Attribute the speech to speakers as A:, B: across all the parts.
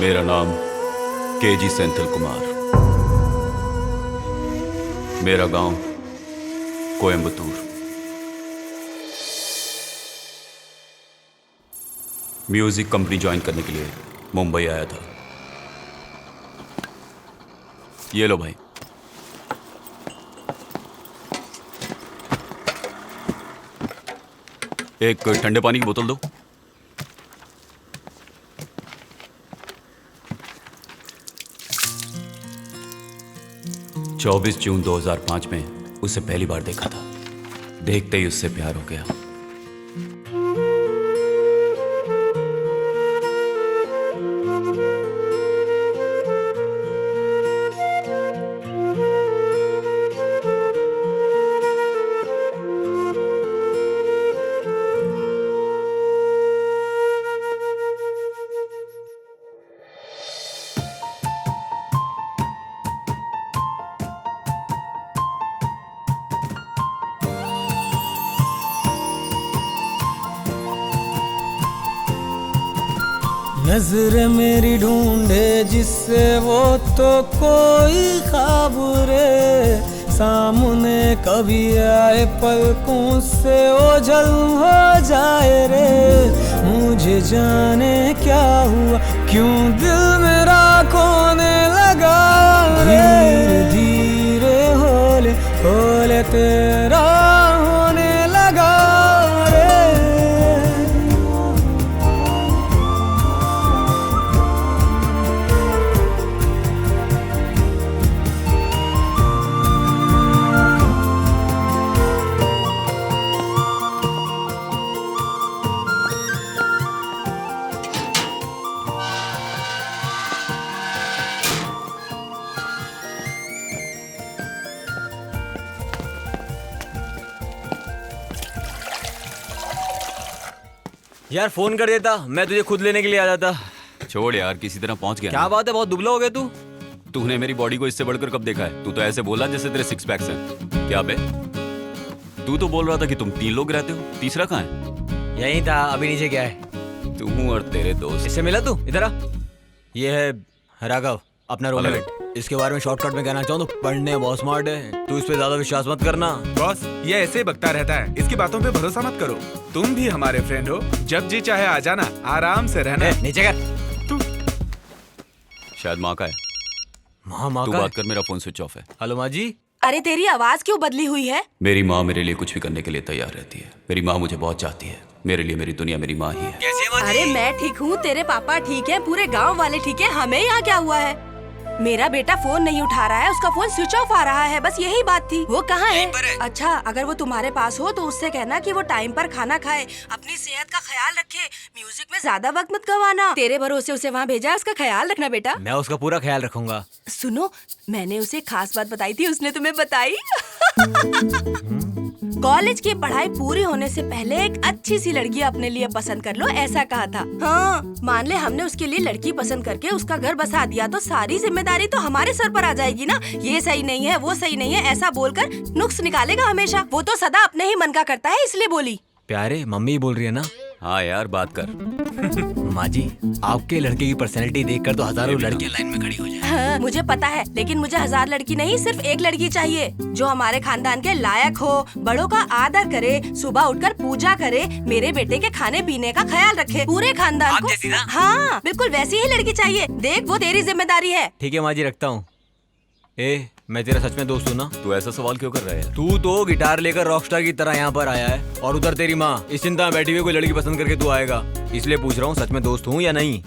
A: मेरा नाम केजी सेंथिल कुमार। मेरा गांव कोयम्बतूर। म्यूजिक कंपनी ज्वाइन करने के लिए मुंबई आया था। ये लो भाई। एक ठंडे पानी की बोतल दो। चौबीस जून 2005 में उसे पहली बार देखा था। देखते ही उससे प्यार हो गया।
B: नजर मेरी ढूंढे जिससे वो तो कोई ख्वाब रे, सामने कभी आए पलकों से ओझल हो जाए रे। मुझे जाने क्या हुआ, क्यों दिल मेरा खोने लगा रे। धीरे धीरे होले तेरा होने लगा रे।
C: यार फोन कर देता, मैं तुझे खुद लेने के लिए आ जाता।
A: छोड़ यार, किसी तरह पहुंच गया।
C: क्या बात है, बहुत दुबला हो गया तू।
A: तूने मेरी बॉडी को इससे बढ़कर कब देखा है? तू तो ऐसे बोला जैसे तेरे सिक्स पैक्स हैं। क्या बे? तू तो बोल रहा था कि तुम 3 लोग रहते हो, तीसरा कहाँ है?
C: यही था, अभी नीचे गया है।
A: तू और तेरे दोस्त।
C: इससे मिला तू? इधर आ। ये है राघव, अपना रूममेट। इसके बारे में शॉर्टकट में कहना चाहूँ तो पढ़ने में बहुत स्मार्ट है। तू इस पे ज्यादा विश्वास मत करना।
D: बॉस, ये ऐसे ही बकता रहता है, इसकी बातों पे भरोसा मत करो। तुम भी हमारे फ्रेंड हो, जब जी चाहे आ जाना, आराम से रहना।
C: नीचे कर।
D: तू
A: शायद माँ का है।
C: माँ
A: तू
C: का
A: बात कर, मेरा फोन स्विच ऑफ है।
C: हेलो माँ जी।
E: अरे तेरी आवाज क्यों बदली हुई है?
A: मेरी माँ मेरे लिए कुछ भी करने के लिए तैयार रहती है। मेरी माँ मुझे बहुत चाहती है। मेरे लिए मेरी दुनिया मेरी माँ ही है।
C: कैसी है माँ जी?
E: अरे मैं ठीक हूँ, तेरे पापा ठीक है, पूरे गांव वाले ठीक है, हमें यहाँ क्या हुआ है? मेरा बेटा फोन नहीं उठा रहा है, उसका फोन स्विच ऑफ आ रहा है, बस यही बात थी। वो कहाँ है? अच्छा, अगर वो तुम्हारे पास हो तो उससे कहना कि वो टाइम पर खाना खाए, अपनी सेहत का ख्याल रखे, म्यूजिक में ज्यादा वक्त मत गवाना। तेरे भरोसे उसे वहाँ भेजा है, उसका ख्याल रखना बेटा।
C: मैं उसका पूरा ख्याल रखूंगा।
E: सुनो, मैंने उसे खास बात बताई थी, उसने तुम्हें बताई? कॉलेज की पढ़ाई पूरी होने से पहले एक अच्छी सी लड़की अपने लिए पसंद कर लो, ऐसा कहा था। हाँ, मान ले हमने उसके लिए लड़की पसंद करके उसका घर बसा दिया तो सारी जिम्मेदारी तो हमारे सर पर आ जाएगी ना। ये सही नहीं है, वो सही नहीं है, ऐसा बोलकर नुक्स निकालेगा हमेशा। वो तो सदा अपने ही मन का करता है, इसलिए बोली।
C: प्यारे, मम्मी बोल रही है ना?
A: हाँ यार, बात कर।
C: माँ जी, आपके लड़के की पर्सनैलिटी देखकर तो हजारों लड़कियां लाइन में खड़ी हो जाए।
E: हाँ, मुझे पता है, लेकिन मुझे 1000 लड़की नहीं, सिर्फ एक लड़की चाहिए जो हमारे खानदान के लायक हो, बड़ों का आदर करे, सुबह उठकर पूजा करे, मेरे बेटे के खाने पीने का ख्याल रखे, पूरे खानदान को। हाँ, बिल्कुल वैसी ही लड़की चाहिए। देख, वो तेरी जिम्मेदारी है।
C: ठीक है माँ जी, रखता हूँ। ए, मैं तेरा सच में दोस्त हूँ ना?
A: तू ऐसा सवाल क्यों कर रहा है?
C: तू तो गिटार लेकर रॉकस्टार की तरह यहाँ पर आया है, और उधर तेरी माँ इस चिंता में बैठी हुई कोई लड़की पसंद करके तू आएगा। इसलिए पूछ रहा हूँ, सच में दोस्त हूँ या नहीं?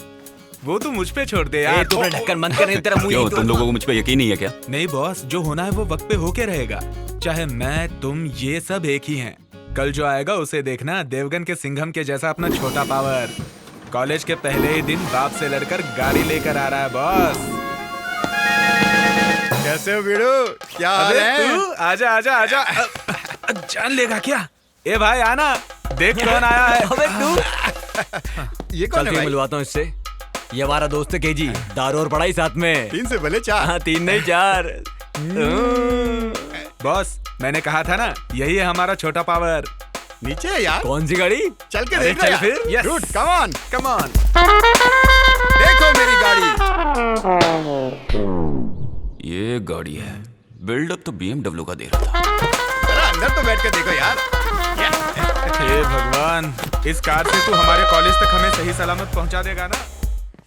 D: वो तू मुझ पे छोड़ दे यार।
C: तू अपना ढक्कन बंद कर, तेरा मुंह
A: क्यों,
C: यहीं
A: तुम लोगों को मुझ पे यकीन नहीं है क्या?
D: नहीं बॉस, जो होना है वो वक्त पे होके रहेगा। चाहे मैं, तुम, ये सब एक ही हैं। कल जो आएगा उसे देखना, देवगन के सिंघम के जैसा अपना छोटा पावर। कॉलेज के पहले ही दिन बाप से लड़कर गाड़ी लेकर आ रहा है बॉस।
F: कैसे हो वीरू? क्या हाल है?
D: तू आजा आजा आजा। जान लेगा क्या? ए भाई आना, देख कौन आया है।
C: अबे तू
F: ये कौन है भाई?
C: मिलवाता हूँ इससे। ये हमारा दोस्त है केजी, दारू और पढ़ाई साथ में।
F: 3 से भले 4।
C: हाँ, 3 नहीं 4।
D: बॉस, मैंने कहा था ना, यही है हमारा छोटा पावर।
F: नीचे है यार।
C: कौन सी गाड़ी?
F: चल के
C: अरे
F: देख लो
C: चल
F: यार।
C: फिर।
D: Yes.
F: Dude, come on।
D: Come on.
F: देखो मेरी गाड़ी।
A: ये गाड़ी है, बिल्डअप तो BMW का दे रहा था।
F: अरे अंदर तो बैठ के देखो यार।
D: हे भगवान, इस कार से तू हमारे कॉलेज तक हमें सही सलामत पहुंचा देगा ना?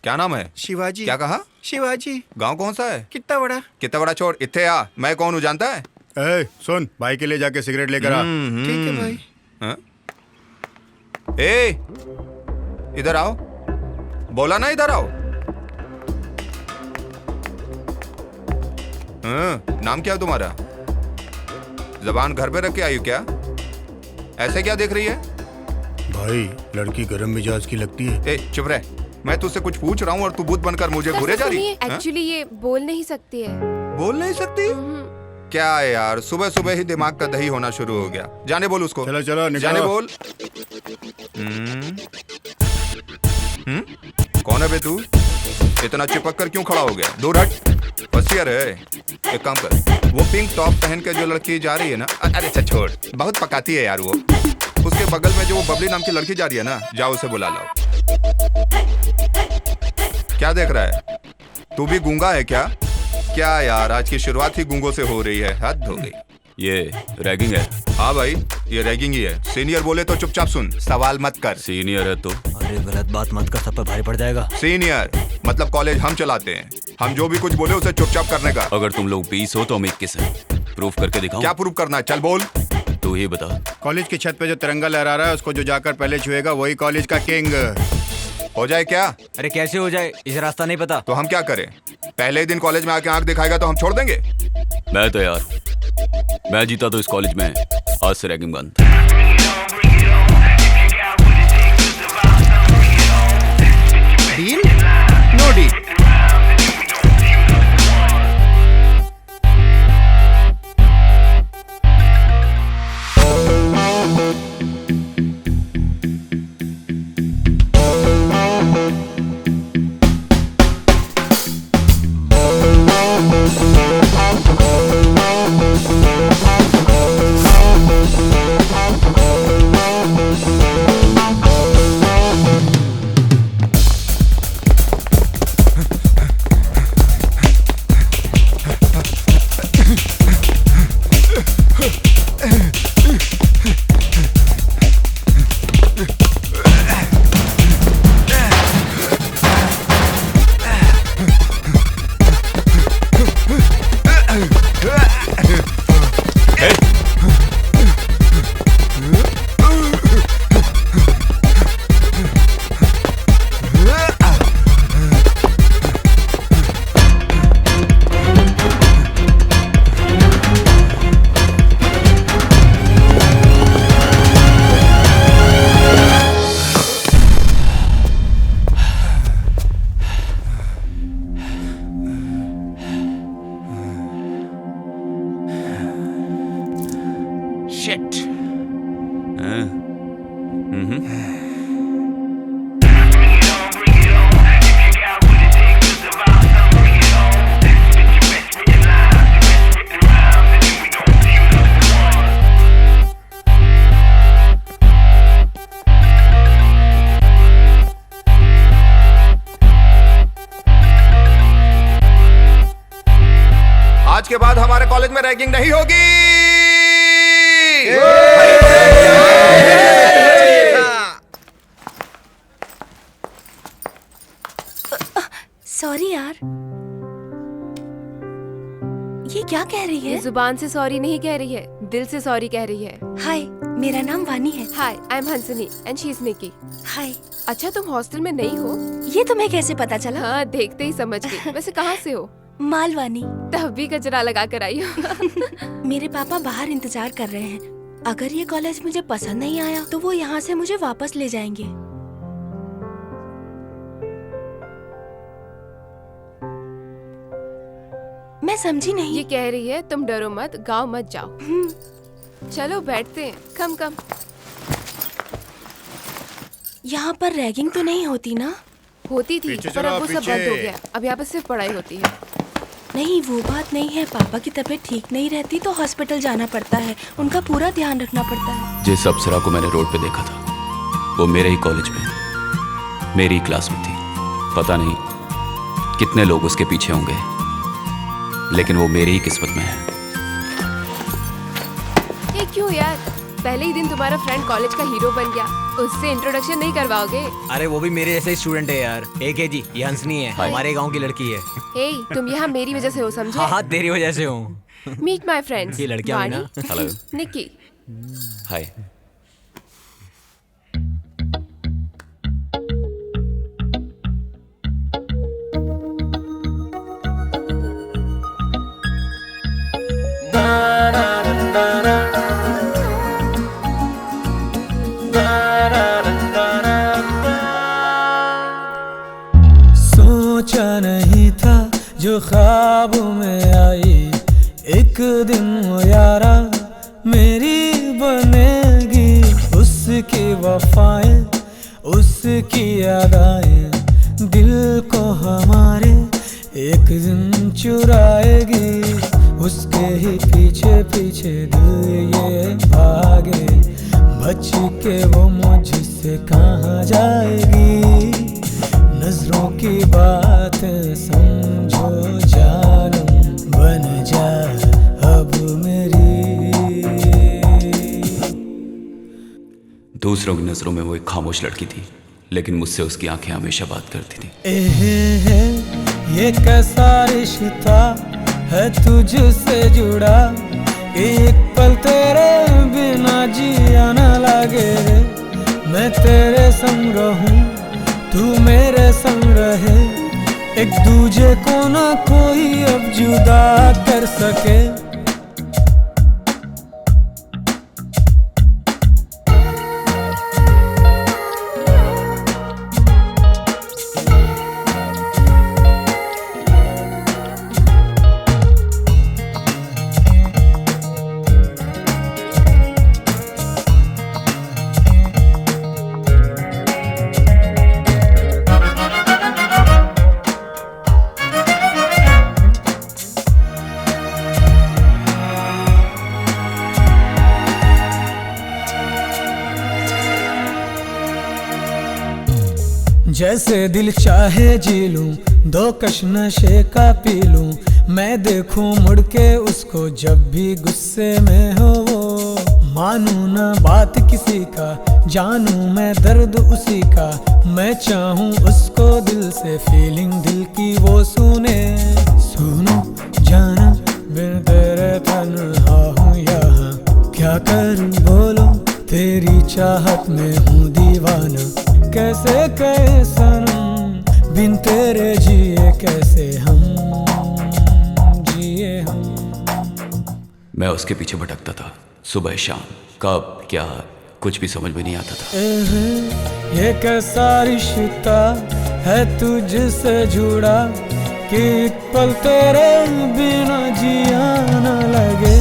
F: क्या नाम है?
G: शिवाजी।
F: क्या कहा?
G: शिवाजी।
F: गांव कौन सा है?
G: कितना बड़ा?
F: कितना बड़ा छोड़, इत्थे आ। मैं कौन हूँ जानता है?
G: ए, सुन, भाई के लिए जाके सिगरेट लेकर आ।
F: ठीक
G: है भाई।
F: हाँ? ए, इधर आओ। बोला ना इधर आओ। हाँ, नाम क्या है तुम्हारा? जबान घर पे रख के आई हो क्या? ऐसे क्या देख रही है?
G: भाई, लड़की गरम मिजाज की लगती है।
F: ए, चुप रह। मैं तुझसे कुछ पूछ रहा हूँ और तू भूत बनकर मुझे घूरे जा रही है।
H: एक्चुअली ये बोल नहीं सकती है।
F: बोल नहीं सकती? क्या है यार, सुबह सुबह ही दिमाग का दही होना शुरू हो गया। जाने बोल उसको।
G: चलो चलो निकलो।
F: जाने बोल। कौन है बे तू? इतना चिपक कर क्यों खड़ा हो गया? दूर हट। होशियार है। एक काम कर, वो पिंक टॉप पहन के जो लड़की जा रही है ना, अरे अच्छा छोड़, बहुत पकाती है यार वो। उसके बगल में जो वो बबली नाम की लड़की जा रही है ना, जाओ उसे बुला लाओ। क्या देख रहा है? तू भी गूंगा है क्या? क्या यार, आज की शुरुआत ही गूंगों से हो रही है, हद हो गई।
A: ये रैगिंग है।
F: हाँ भाई, ये रैगिंग ही है। सीनियर बोले तो चुपचाप सुन, सवाल मत कर।
A: सीनियर है तो
C: अरे गलत बात मत कर, सब पर भारी पड़ जाएगा।
F: सीनियर मतलब कॉलेज हम चलाते हैं। हम जो भी कुछ बोले उसे चुपचाप करने का।
A: अगर तुम लोग 20 हो तो हम 21 हैं। प्रूफ करके दिखाऊं?
F: क्या प्रूफ करना है? चल बोल।
A: तू ही बता।
G: कॉलेज की छत पे जो तिरंगा लहरा रहा है, उसको जो जाकर पहले छुएगा वही कॉलेज का किंग।
F: हो जाए क्या?
C: अरे कैसे हो जाए, इसे रास्ता नहीं पता।
F: तो हम क्या करें? पहले ही दिन कॉलेज में आके आंख दिखाएगा तो हम छोड़ देंगे?
A: मैं तैयार। मैं जीता तो इस कॉलेज में आज से रैगिंग बंद।
F: डील? No deal. आज के बाद हमारे कॉलेज में रैगिंग नहीं होगी।
E: सॉरी यार। ये क्या कह रही
H: ये
E: है?
H: जुबान से सॉरी नहीं कह रही है, दिल से सॉरी कह रही है।
E: हाय, मेरा नाम वानी है।
H: Hi, I am Hansni and she is Nikki.
E: Hi.
H: अच्छा, तुम हॉस्टल में नहीं हो?
E: ये तुम्हें कैसे पता चला?
H: हाँ, देखते ही समझ गई। वैसे कहाँ से हो?
E: मालवानी।
H: तब भी कचरा लगा कर आई हो।
E: मेरे पापा बाहर इंतजार कर रहे हैं। अगर ये कॉलेज मुझे पसंद नहीं आया तो वो यहाँ से मुझे वापस ले जाएंगे। मैं समझी नहीं।
H: ये कह रही है तुम डरो मत, गाँव मत जाओ। चलो बैठते हैं। कम कम।
E: यहाँ पर रैगिंग तो नहीं होती ना?
H: होती थी
G: पीछे
H: पर
G: चलो,
H: अब वो सब
G: पीछे।
H: बंद हो गया। अब यहाँ पर सिर्फ पढ़ाई होती है।
E: नहीं, वो बात नहीं है। पापा की तबीयत ठीक नहीं रहती तो हॉस्पिटल जाना पड़ता है। उनका पूरा ध्यान रखना पड़ता है।
A: जिस अप्सरा को मैंने रोड पे देखा था वो मेरे ही कॉलेज में मेरी क्लास में थी। पता नहीं कितने लोग उसके पीछे होंगे, लेकिन वो मेरी ही किस्मत में है।
H: ये क्यों यार, पहले ही दिन तुम्हारा फ्रेंड कॉलेज का हीरो बन गया, उससे इंट्रोडक्शन नहीं करवाओगे?
C: अरे वो भी मेरे जैसे स्टूडेंट है यार। एक है जी, ये हंसनी है, हमारे गांव की लड़की है।
H: हे, तुम यहाँ मेरी वजह से हो, समझे?
C: हाँ, तेरी वजह से हूँ।
H: Meet my friends.
C: ये लड़कियां हुई ना।
A: हेलो,
H: निक्की।
A: हाय।
B: सोचा नहीं था जो ख्वाब में आई, एक दिन वो यारा मेरी बनेगी। उसकी वफाएं, उसकी यादें दिल को हमारे एक दिन चुराएगी। उसके ही पीछे पीछे दिल ये भागे, बच के वो मुझसे कहाँ जाएगी। नजरों की बातें समझो जानम, बन जा अब मेरी।
A: दूसरों की नजरों में वो एक खामोश लड़की थी, लेकिन मुझसे उसकी आंखें हमेशा बात करती थी।
B: है ये कैसा रिश्ता है तुझसे जुड़ा, एक पल तेरे बिना जिया न लगे। मैं तेरे संग रहूं, तू मेरे संग रहे, एक दूजे को ना कोई अब जुदा कर सके। जैसे दिल चाहे जी लूं, दो कश नशे का पी लूं। मैं देखूं मुड़ के उसको जब भी गुस्से में हो वो। मानूं ना बात किसी का, जानूं मैं दर्द उसी का। मैं चाहूं उसको दिल से, फीलिंग दिल की वो सुने। सुनो जाना बिन तेरे तन्हा हूँ यहाँ, क्या करूं बोलो तेरी चाहत में हूँ दीवाना। कैसे कहे सनम बिन तेरे जिए, कैसे हम जिए हम।
A: मैं उसके पीछे भटकता था, सुबह शाम, कब क्या कुछ भी समझ में नहीं आता था।
B: ये कैसा रिश्ता है तुझसे जुड़ा, कि एक पल तेरे बिना जिया न लगे।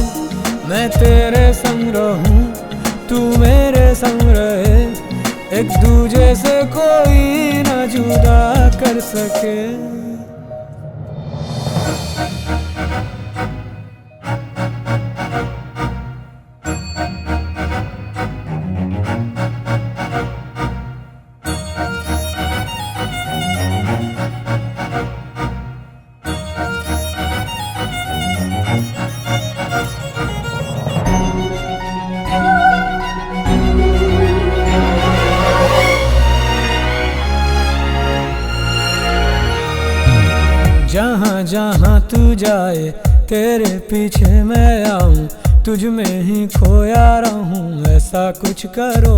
B: मैं तेरे संग रहूं, तू मेरे संग रहे, एक दूजे से कोई ना जुदा कर सके। जहाँ जहाँ तू जाए तेरे पीछे मैं आऊं, तुझ में ही खोया रहूं, ऐसा कुछ करो।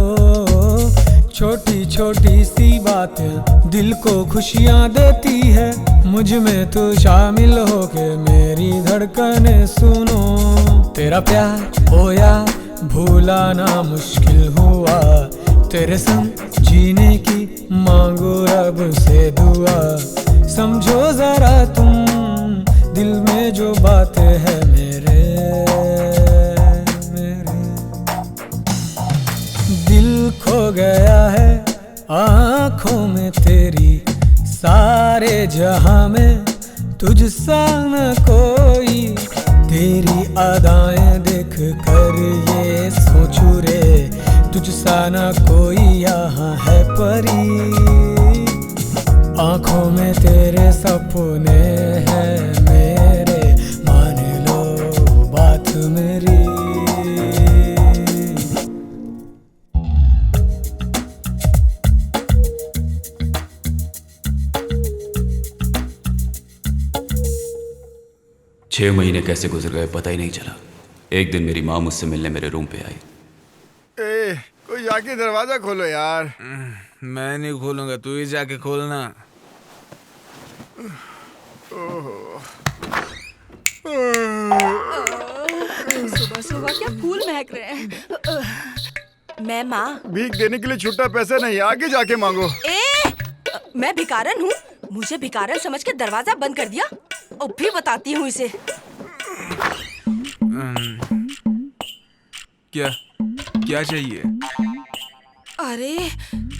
B: छोटी छोटी सी बातें दिल को खुशियाँ देती है, मुझ में तू शामिल होके मेरी धड़कनें सुनो। तेरा प्यार ओ यार भूला ना मुश्किल हुआ, तेरे संग जीने की मांगो रब से दुआ। समझो जरा तुम दिल में जो बातें है मेरे दिल खो गया है आँखों में तेरी, सारे जहां में तुझसा न कोई। तेरी अदाएं देख कर ये सोचूं रे, तुझसा न कोई यहाँ है परी। आंखों में तेरे सपने हैं मेरे, मान लो बात मेरी।
A: छह महीने कैसे गुजर गए पता ही नहीं चला। एक दिन मेरी माँ मुझसे मिलने मेरे रूम पे आई।
G: ए, कोई जाके दरवाजा खोलो यार।
D: मैं नहीं खोलूंगा, तू ही जाके खोलना।
E: सुबह सुबह क्या फूल महक रहे हैं। मैं माँ।
G: भीख देने के लिए छुट्टा पैसा नहीं, आगे जाके मांगो।
E: मैं भिखारन हूँ? मुझे भिखारन समझ के दरवाजा बंद कर दिया। अब भी बताती हूँ इसे।
D: क्या क्या चाहिए?
E: अरे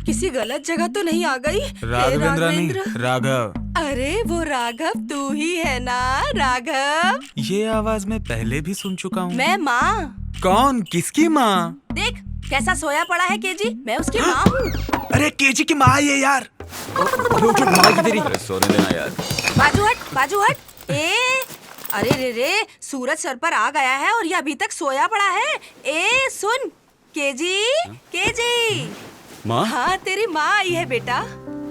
E: किसी गलत जगह तो नहीं आ गई?
D: राघवेंद्र नहीं, राघव।
E: अरे वो राघव तू ही है ना? राघव,
D: ये आवाज मैं पहले भी सुन चुका हूँ।
E: मैं माँ।
D: कौन? किसकी माँ?
E: देख कैसा सोया पड़ा है केजी, मैं उसकी माँ हूँ।
D: अरे केजी की माँ ये यार।
A: अरे सोने देना यार।
E: बाजू हट। अरे रे सूरज सर पर आ गया है और ये अभी तक सोया पड़ा है। सुन केजी।
A: माँ?
E: हाँ तेरी माँ आई है बेटा।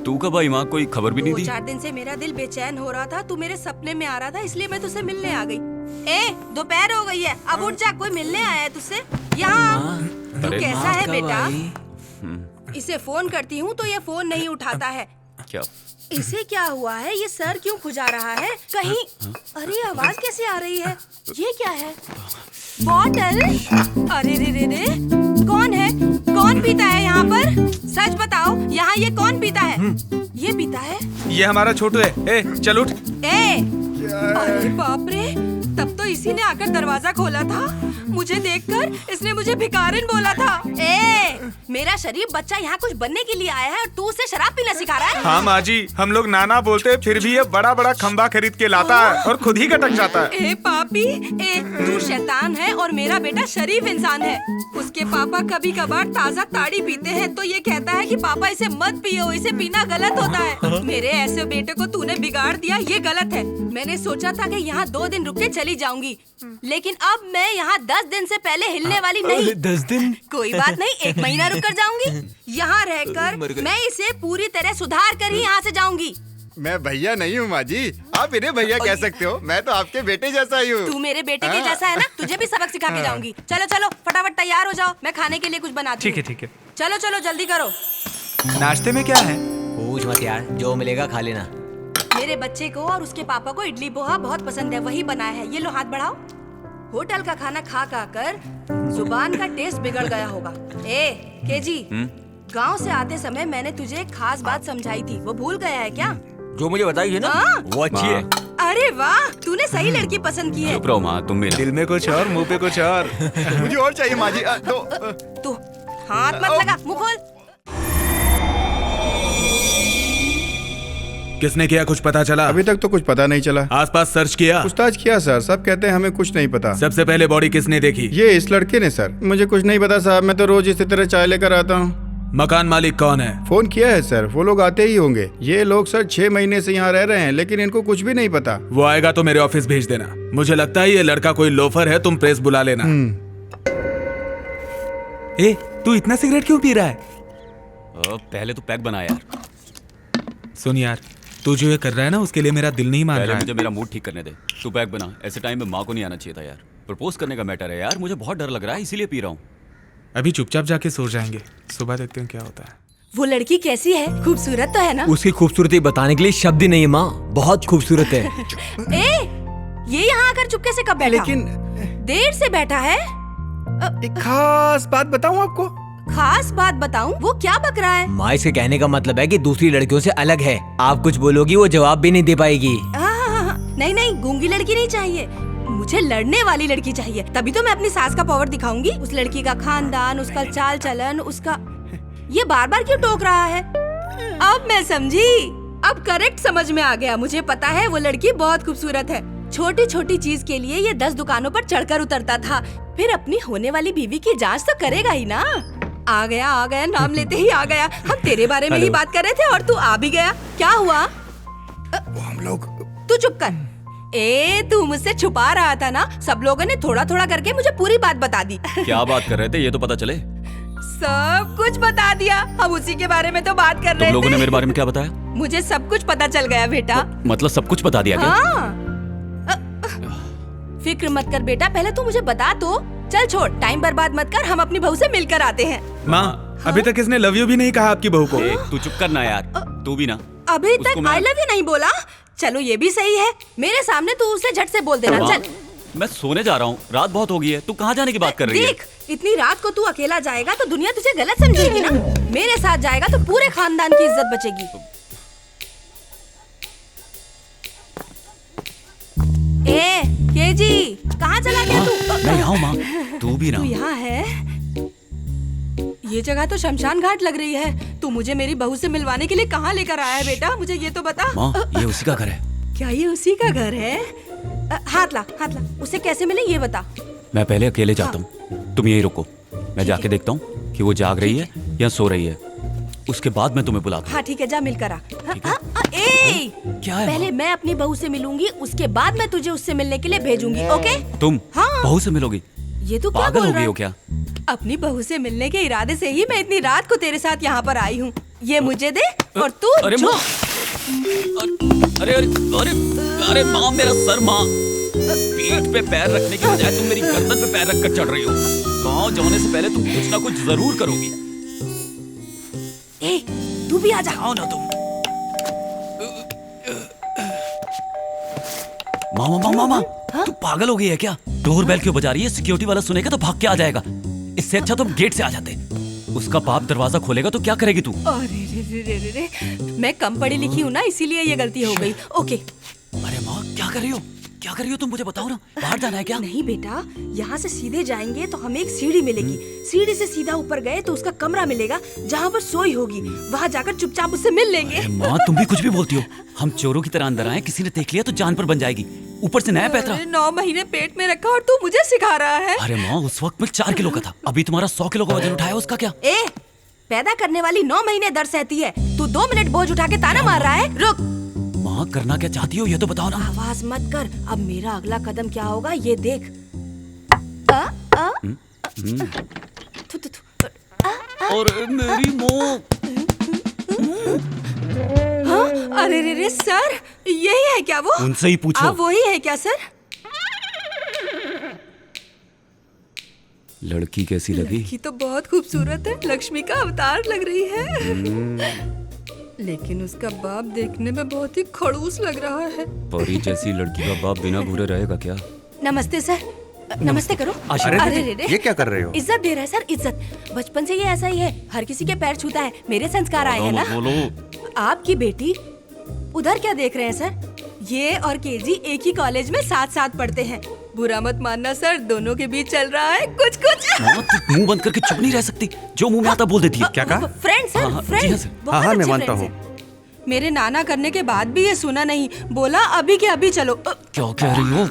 A: तू कब आई माँ? कोई खबर भी नहीं दी।
E: 2-4 दिन से मेरा दिल बेचैन हो रहा था, तू मेरे सपने में आ रहा था, इसलिए मैं तुझसे मिलने आ गई। दोपहर हो गई है, अब उठ जा, कोई मिलने आया है तुझसे। यहाँ तू कैसा है बेटा? इसे फोन करती हूँ तो ये फोन नहीं उठाता है।
A: क्या?
E: इसे क्या हुआ है? ये सर क्यों खुजा रहा है कहीं? अरे आवाज कैसे आ रही है? ये क्या है? बॉटल? अरे रे कौन है? कौन पीता है यहाँ पर? सच बताओ, यहाँ ये कौन पीता है? ये पीता है?
D: ये हमारा छोटू है। चल उठ।
E: अरे बाप रे, तब तो इसी ने आकर दरवाजा खोला था। मुझे देखकर इसने मुझे भिखारिन बोला था। मेरा शरीफ बच्चा यहाँ कुछ बनने के लिए आया है और तू उसे शराब पीना सिखा रहा है?
D: हाँ माँ जी, हम लोग नाना बोलते फिर भी ये बड़ा बड़ा खंबा खरीद के लाता है और खुद ही कटक जाता है।
E: पापी, तू शैतान है और मेरा बेटा शरीफ इंसान है। उसके पापा कभी कभार ताजा ताड़ी पीते हैं तो ये कहता है कि पापा इसे मत पियो, इसे पीना गलत होता है। मेरे ऐसे बेटे को तूने बिगाड़ दिया, ये गलत है। मैंने सोचा था कि यहाँ 2 दिन रुक के चली जाऊंगी, लेकिन अब मैं यहाँ 10 दिन से पहले हिलने वाली नहीं।
C: 10 दिन?
E: कोई बात नहीं, 1 महीना रुक कर जाऊंगी। यहाँ रहकर मैं इसे पूरी तरह सुधार कर ही यहाँ से जाऊंगी।
G: मैं भैया नहीं हूँ माँ जी, आप इन्हें भैया कह सकते हो। मैं तो आपके बेटे जैसा ही हूँ।
E: तू मेरे बेटे के जैसा है ना, तुझे भी सबक सिखा के जाऊंगी। चलो फटाफट तैयार हो जाओ, मैं खाने के लिए कुछ बनाती हूँ।
D: ठीक है।
E: चलो जल्दी करो।
D: नाश्ते में क्या है?
C: पूछ मत यार, जो मिलेगा खा लेना।
E: मेरे बच्चे को और उसके पापा को इडली पोहा बहुत पसंद है, वही बनाया है। ये लो हाथ बढ़ाओ। होटल का खाना खा कर जुबान का टेस्ट बिगड़ गया होगा। केजी, गांव से आते समय मैंने तुझे एक खास बात समझाई थी, वो भूल गया है क्या?
C: जो मुझे बताई है ना, वो अच्छी है।
E: अरे वाह, तूने सही लड़की पसंद की है।
A: चुप रहो माँ, तुम भी ना।
D: दिल में कुछ और, मुंह पे कुछ और।
G: मुझे और चाहिए माँ जी।
E: तू हाथ मत लगा, मुंह खोल।
D: किसने किया, कुछ पता चला?
G: अभी तक तो कुछ पता नहीं चला।
D: आसपास सर्च किया?
G: पूछताछ किया सर, सब कहते हैं हमें कुछ नहीं पता।
D: सबसे पहले बॉडी किसने देखी?
G: ये इस लड़के ने सर। मुझे कुछ नहीं पता साहब, मैं तो रोज इसी तरह चाय लेकर आता हूँ।
D: मकान मालिक कौन है?
G: फोन किया है सर, वो लोग आते ही होंगे। ये लोग सर 6 महीने से यहाँ रह रहे हैं, लेकिन इनको कुछ भी नहीं पता।
D: वो आएगा तो मेरे ऑफिस भेज देना। मुझे लगता है ये लड़का कोई लोफर है, तुम प्रेस बुला लेना। तू इतना सिगरेट क्यों पी रहा है?
A: पहले तो पैक बना यार।
D: सुन यार, तू जो ये कर रहा है ना, उसके लिए मेरा दिल नहीं मान
A: पहले
D: रहा है।
A: मुझे मेरा मूड ठीक करने दे। तू पैक बना। ऐसे टाइम में माँ को नहीं आना चाहिए था यार। प्रपोज करने का मैटर है यार, मुझे बहुत डर लग रहा है, इसीलिए पी रहा हूँ।
D: अभी चुपचाप जाके सो जाएंगे, सुबह देखते हैं क्या होता है।
E: वो लड़की कैसी है? खूबसूरत तो है ना?
C: उसकी खूबसूरती बताने के लिए शब्द ही नहीं है माँ, बहुत खूबसूरत है।
E: ये यहाँ आकर चुपके से कब बैठा?
G: लेकिन
E: देर से बैठा है।
G: एक खास बात बताऊं आपको?
E: खास बात बताऊं? वो क्या बक रहा है?
C: माँ, इसके कहने का मतलब है कि दूसरी लड़कियों से अलग है। आप कुछ बोलोगी वो जवाब भी नहीं दे पाएगी।
E: नहीं, गूंगी लड़की नहीं चाहिए, मुझे लड़ने वाली लड़की चाहिए। तभी तो मैं अपनी सास का पावर दिखाऊंगी। उस लड़की का खानदान, उसका चाल चलन, उसका ये बार बार क्यों टोक रहा है? अब मैं समझी, अब करेक्ट समझ में आ गया। मुझे पता है वो लड़की बहुत खूबसूरत है। छोटी छोटी चीज के लिए ये 10 दुकानों पर चढ़कर उतरता था, फिर अपनी होने वाली बीवी की जांच तो करेगा ही ना। आ गया नाम लेते ही आ गया। हम तेरे बारे में ही बात कर रहे थे और तू आ भी गया। क्या हुआ?
G: वो हम लोग
E: तू चुप कर। तू मुझसे छुपा रहा था ना। सब लोगों ने थोड़ा थोड़ा करके मुझे पूरी बात बता दी।
A: क्या बात कर रहे थे ये तो पता चले।
E: सब कुछ बता दिया। हम उसी के बारे में तो बात कर रहे
A: तुम लोगों
E: थे।
A: ने मेरे बारे में क्या बताया?
E: मुझे सब कुछ पता चल गया बेटा।
A: मतलब सब कुछ बता दिया क्या?
E: हाँ। फिक्र मत कर बेटा, पहले तू मुझे बता तो। चल छोड़, टाइम बर्बाद मत कर, हम अपनी बहू से मिलकर आते हैं।
D: माँ, अभी तक इसने लव यू भी नहीं कहा आपकी बहू को।
A: तू चुप करना यार, तू भी ना।
E: अभी
A: उसको
E: तक
A: मैं-
E: आई लव यू नहीं बोला। चलो ये भी सही है, मेरे सामने तू उसे झट से बोल देना।
A: माँ,
E: चल
A: मैं सोने जा रहा हूँ, रात बहुत हो गई है। तू कहाँ जाने की बात कर रही है?
E: देख, इतनी रात को तू अकेला जाएगा तो दुनिया तुझे गलत समझेगी ना। मेरे साथ जाएगा तो पूरे खानदान की इज्जत बचेगी। केजी, कहाँ चला गया तू?
A: मैं यहाँ हूँ माँ, तू भी ना।
E: तू यहाँ है? ये जगह तो शमशान घाट लग रही है। तू मुझे मेरी बहू से मिलवाने के लिए कहाँ लेकर आया है बेटा? मुझे ये तो बता।
A: माँ, ये उसी का घर है।
E: क्या ये उसी का घर है? हाथ ला। उसे कैसे मिले ये बता।
A: मैं पहले अकेले जाता हूँ, तुम यहीं रुको। मैं जाके देखता हूँ कि वो जाग रही है या सो रही है। उसके बाद मैं तुम्हें बुलाता हूँ।
E: हाँ ठीक है, जा मिलकर आ।
A: ठीक है। क्या है
E: पहले
A: माँ?
E: मैं अपनी बहू से मिलूंगी, उसके बाद मैं तुझे उससे मिलने के लिए भेजूंगी। ओके?
A: तुम
E: हाँ।
A: बहू से मिलोगी?
E: ये तू क्या
A: पागल
E: बोल
A: हो
E: रहा
A: गई
E: है?
A: हो क्या?
E: अपनी बहू से मिलने के इरादे से ही मैं इतनी रात को तेरे साथ यहाँ पर आई हूँ। ये मुझे दे और तू
A: अरे
E: जो-
A: माँ, अरे अरे अरे अरे माँ, मेरा सर माँ। पीठ पे पैर रखने की बजाय तुम मेरी गर्दन पे पैर रखकर चढ़ रही हो। गाँव जाने से पहले तुम कुछ ना कुछ जरूर करोगी।
E: तू भी आ जा।
A: आओ ना तुम। मामा मामा, तू पागल हो गई है क्या? डोर बेल क्यों बजा रही है? सिक्योरिटी वाला सुनेगा तो भाग के आ जाएगा। इससे अच्छा तुम गेट से आ जाते। उसका बाप दरवाजा खोलेगा तो क्या करेगी तू?
E: अरे रे, मैं कम पढ़ी लिखी हूँ ना, इसीलिए ये गलती हो गई। ओके।
A: अरे माँ, क्या कर रही हो? क्या कर रही हो तुम? मुझे बताओ ना। बाहर जाना है क्या?
E: नहीं बेटा, यहाँ से सीधे जाएंगे तो हमें एक सीढ़ी मिलेगी। सीढ़ी से सीधा ऊपर गए तो उसका कमरा मिलेगा जहाँ पर सोई होगी। वहाँ जाकर चुपचाप उससे मिल लेंगे।
A: अरे माँ, तुम भी कुछ भी बोलती हो। हम चोरों की तरह अंदर आए, किसी ने देख लिया तो जान पर बन जाएगी। ऊपर से नया पैतरा।
E: 9 महीने पेट में रखा और तू मुझे सिखा रहा है।
A: अरे माँ, उस वक्त मैं 4 किलो का था। अभी तुम्हारा 100 किलो का वजन उठाया, उसका क्या?
E: पैदा करने वाली 9 महीने दर्द सहती है। तू 2 मिनट बोझ उठा के ताना मार रहा है। रुक।
A: माँ, करना क्या चाहती हो ये तो बताओ ना।
E: आवाज मत कर। अब मेरा अगला कदम क्या होगा ये देख। थु, थु, थु।
A: और मेरी माँ।
E: अरे रे सर, यही है क्या वो?
A: उनसे ही पूछो।
E: आप वही है क्या सर?
A: लड़की कैसी लगी?
E: लड़की तो बहुत खूबसूरत है, लक्ष्मी का अवतार लग रही है। लेकिन उसका बाप देखने में बहुत ही खड़ूस लग रहा है।
A: परी जैसी लड़की का बाप बिना घूरे रहेगा क्या?
E: नमस्ते सर। नमस्ते करो।
A: अरे
E: रे
G: ये क्या कर रहे हो?
E: इज्जत दे रहा है सर, इज्जत। बचपन से ये ऐसा ही है, हर किसी के पैर छूता है। मेरे संस्कार आए हैं ना।
A: बोलो।
E: आपकी बेटी उधर क्या देख रहे हैं सर? ये और केजी एक ही कॉलेज में साथ साथ पढ़ते हैं। बुरा मत मानना सर, दोनों के बीच चल रहा है कुछ कुछ।
A: माँ, तू मुंह बंद करके चुप नहीं रह सकती। जो मुंह में आता बोल देती है।
G: क्या कहा?
E: फ्रेंड सर,
A: हाँ, हाँ,
E: फ्रेंड।
A: जी हाँ सर।
E: बहुत
G: हाँ, मैं
E: अच्छे
G: मानता
E: friends हैं। मेरे नाना करने के बाद भी ये सुना नहीं, बोला अभी के अभी चलो।
A: क्या कह रही हो?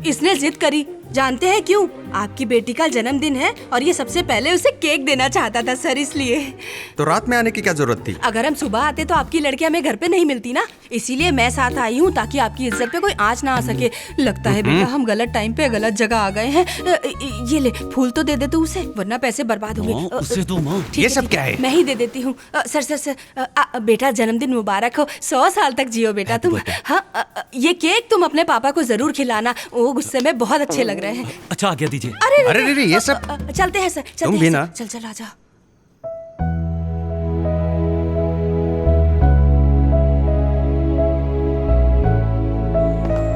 E: इसने जिद करी। जानते हैं क्यों? आपकी बेटी का जन्मदिन है और ये सबसे पहले उसे केक देना चाहता था सर, इसलिए।
G: तो रात में आने की क्या जरूरत थी?
E: अगर हम सुबह आते तो आपकी लड़की हमें घर पे नहीं मिलती ना, इसीलिए मैं साथ आई हूँ ताकि आपकी इज्जत पे कोई आंच ना आ सके। लगता है बेटा हम गलत टाइम पे गलत जगह आ गए हैं। ये ले, फूल तो दे दे तू उसे, वरना पैसे बर्बाद
A: माँ,
E: होंगे।
A: उसे दो माँ।
E: ठीक
G: ये सब
E: ठीक
G: क्या है?
E: मैं ही दे देती हूँ। सर सर सर, बेटा जन्मदिन मुबारक हो, 100 साल तक जियो बेटा तुम। हाँ, ये केक तुम अपने पापा को जरूर खिलाना, वो गुस्से में बहुत अच्छे लग रहे हैं।
A: अच्छा, आज्ञा दीजिए।
G: अरे रे, ये सब
E: चलते हैं सर, चलते
G: तुम
E: हैं
G: भी
E: सर।
G: ना?
E: चल चल आजा।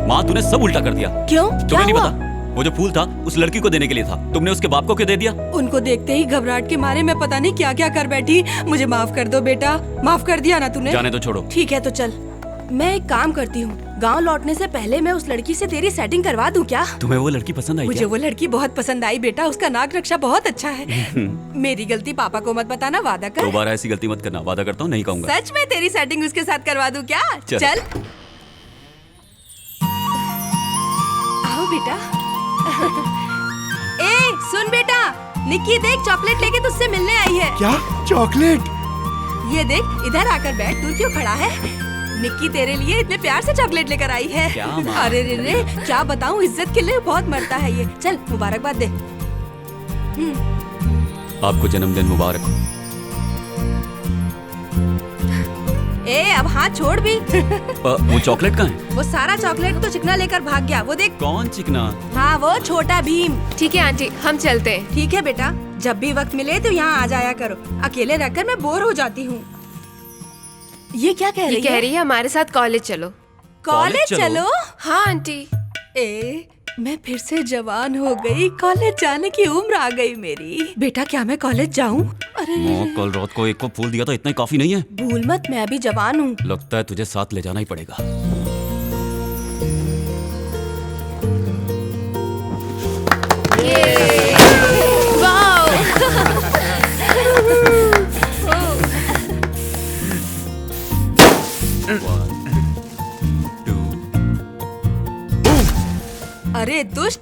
A: माँ, तूने सब उल्टा कर दिया।
E: क्यों? क्या
A: तुम्हें नहीं
E: हुआ?
A: पता? वो जो फूल था उस लड़की को देने के लिए था, तुमने उसके बाप को क्यों दे दिया?
E: उनको देखते ही घबराहट के मारे मैं पता नहीं क्या क्या कर बैठी। मुझे माफ कर दो बेटा। माफ कर दिया ना तूने?
A: जाने दो, छोड़ो।
E: ठीक है तो चल। मैं एक काम करती हूँ, गांव लौटने से पहले मैं उस लड़की से तेरी सेटिंग करवा दूं क्या?
A: तुम्हें वो लड़की पसंद आई
E: मुझे
A: क्या?
E: वो लड़की बहुत पसंद आई बेटा, उसका नाक रक्षा बहुत अच्छा है। मेरी गलती पापा को मत बताना, वादा कर।
A: दोबारा ऐसी गलती मत करना, वादा करता हूँ नहीं कहूँगा।
E: सच में तेरी सेटिंग उसके साथ करवा दूं क्या?
A: चल।
E: चल आओ बेटा। ए सुन बेटा, निक्की देख, चॉकलेट लेके तुझसे मिलने आई है।
G: क्या चॉकलेट?
E: ये देख, इधर आकर बैठ। तू क्यों खड़ा है? निक्की तेरे लिए इतने प्यार से चॉकलेट लेकर आई है।
A: क्या माँ?
E: अरे रे रे, क्या बताऊँ, इज्जत के लिए बहुत मरता है ये। चल मुबारकबाद दे।
A: आपको जन्मदिन मुबारक हो।
E: ए अब हाथ छोड़ भी।
A: वो चॉकलेट कहाँ है?
E: वो सारा चॉकलेट तो चिकना लेकर भाग गया। वो देख।
A: कौन चिकना?
E: हाँ वो छोटा भीम।
H: ठीक है आंटी, हम चलते हैं।
E: ठीक है बेटा, जब भी वक्त मिले तो यहाँ आ जाया करो। अकेले रहकर मैं बोर हो जाती हूँ। ये क्या कह
H: ये
E: रही
H: कह
E: है?
H: रही है हमारे साथ कॉलेज चलो।
E: कॉलेज
A: चलो?
E: चलो?
H: हाँ आंटी।
E: ए मैं फिर से जवान हो गई। कॉलेज जाने की उम्र आ गई मेरी। बेटा क्या मैं कॉलेज जाऊँ? अरे
A: माँ, कल रात को एक को फूल दिया था, इतना ही काफी नहीं है?
E: भूल मत, मैं अभी जवान हूँ।
A: लगता है तुझे साथ ले जाना ही पड़ेगा।
E: अरे दुष्ट।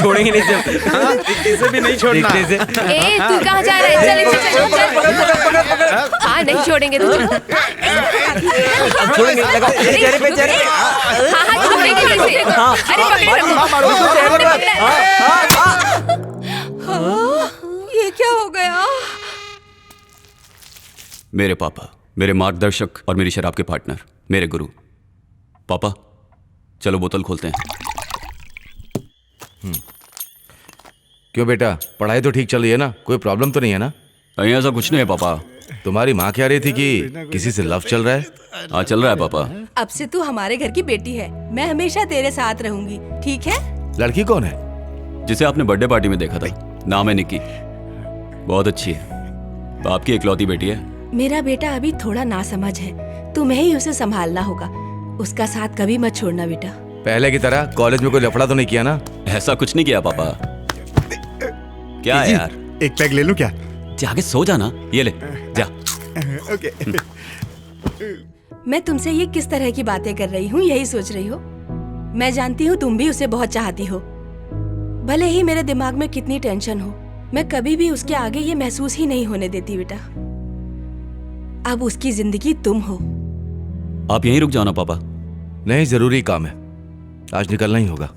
C: छोड़ेंगे नहीं जब
D: इसे भी नहीं छोड़ना।
C: देखते से
H: ए तू कहाँ जा रहा है? चल इसे चल। हाँ नहीं छोड़ेंगे तुझे।
C: छोड़ेंगे, लगा चेहरे पे चेहरे।
H: हाँ हाँ छोड़ेंगे इसे। अरे पकड़
E: ये क्या हो गया?
A: मेरे पापा, मेरे मार्गदर्शक और मेरी शराब के पार्टनर, मेरे गुरु। पापा चलो बोतल खोलते हैं।
I: क्यों बेटा, पढ़ाई तो ठीक चल रही है ना? कोई प्रॉब्लम तो नहीं है ना?
A: नहीं ऐसा कुछ नहीं है पापा।
I: तुम्हारी माँ कह रही थी कि किसी से लव चल रहा है।
A: हाँ चल रहा है पापा।
E: अब से तू हमारे घर की बेटी है। मैं हमेशा तेरे साथ रहूंगी, ठीक है?
I: लड़की कौन है?
A: जिसे आपने बर्थडे पार्टी में देखा था, नाम है निक्की। बहुत अच्छी है, आपकी इकलौती बेटी है।
E: मेरा बेटा अभी थोड़ा नासमझ है, तुम्हें ही उसे संभालना होगा। उसका साथ कभी मत छोड़ना बेटा।
I: पहले की तरह कॉलेज में कोई लफड़ा तो नहीं किया ना?
A: ऐसा कुछ नहीं किया पापा। क्या है यार?
G: एक पैक ले लूं क्या?
A: जाके सो जाना। ये ले जा।
G: ओके।
E: मैं तुमसे ये किस तरह की बातें कर रही हूँ, यही सोच रही हो? मैं जानती हूँ तुम भी उसे बहुत चाहती हो। भले ही मेरे दिमाग में कितनी टेंशन हो, मैं कभी भी उसके आगे ये महसूस ही नहीं होने देती बेटा। अब उसकी जिंदगी तुम हो।
A: आप यहीं रुक जाओ ना पापा।
I: नहीं, जरूरी काम है, आज निकलना ही होगा।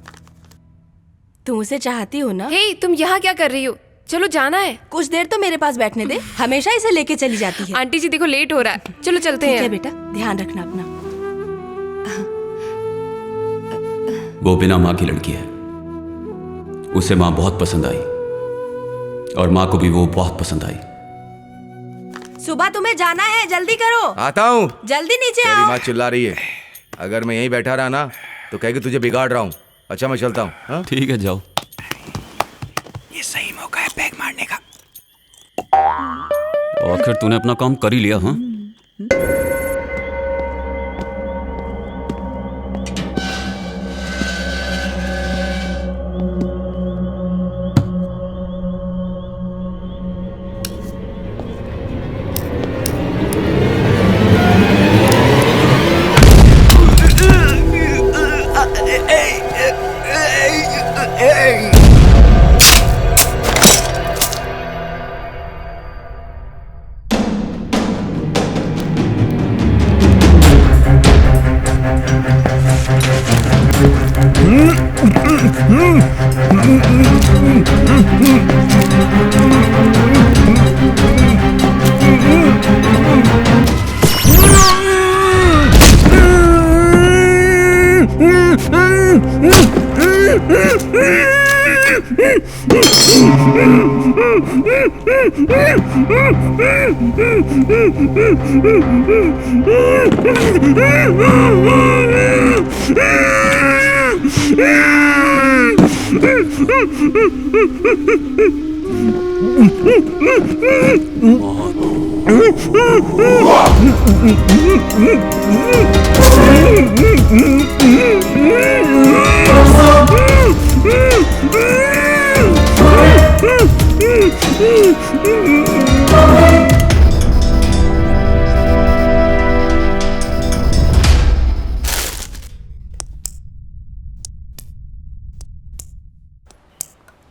E: तुम उसे चाहती हो ना?
H: हे तुम यहाँ क्या कर रही हो? चलो जाना है।
E: कुछ देर तो मेरे पास बैठने दे। हमेशा इसे लेके चली जाती है।
H: आंटी जी देखो लेट हो रहा है, चलो चलते
E: ठीक है
H: हैं।
E: बेटा, ध्यान रखना अपना।
A: वो बिना माँ की लड़की है। उसे माँ बहुत पसंद आई और माँ को भी वो बहुत पसंद आई।
E: सुबह तुम्हें जाना है, जल्दी करो।
I: आता हूँ।
E: जल्दी नीचे
I: तेरी
E: आओ।
I: माँ चिल्ला रही है, अगर मैं यहीं बैठा रहा ना तो कहेगी तुझे बिगाड़ रहा हूँ। अच्छा मैं चलता हूँ। हाँ?
A: ठीक है जाओ।
G: ये सही मौका है पैक मारने का।
A: आखिर तूने अपना काम कर ही लिया। हाँ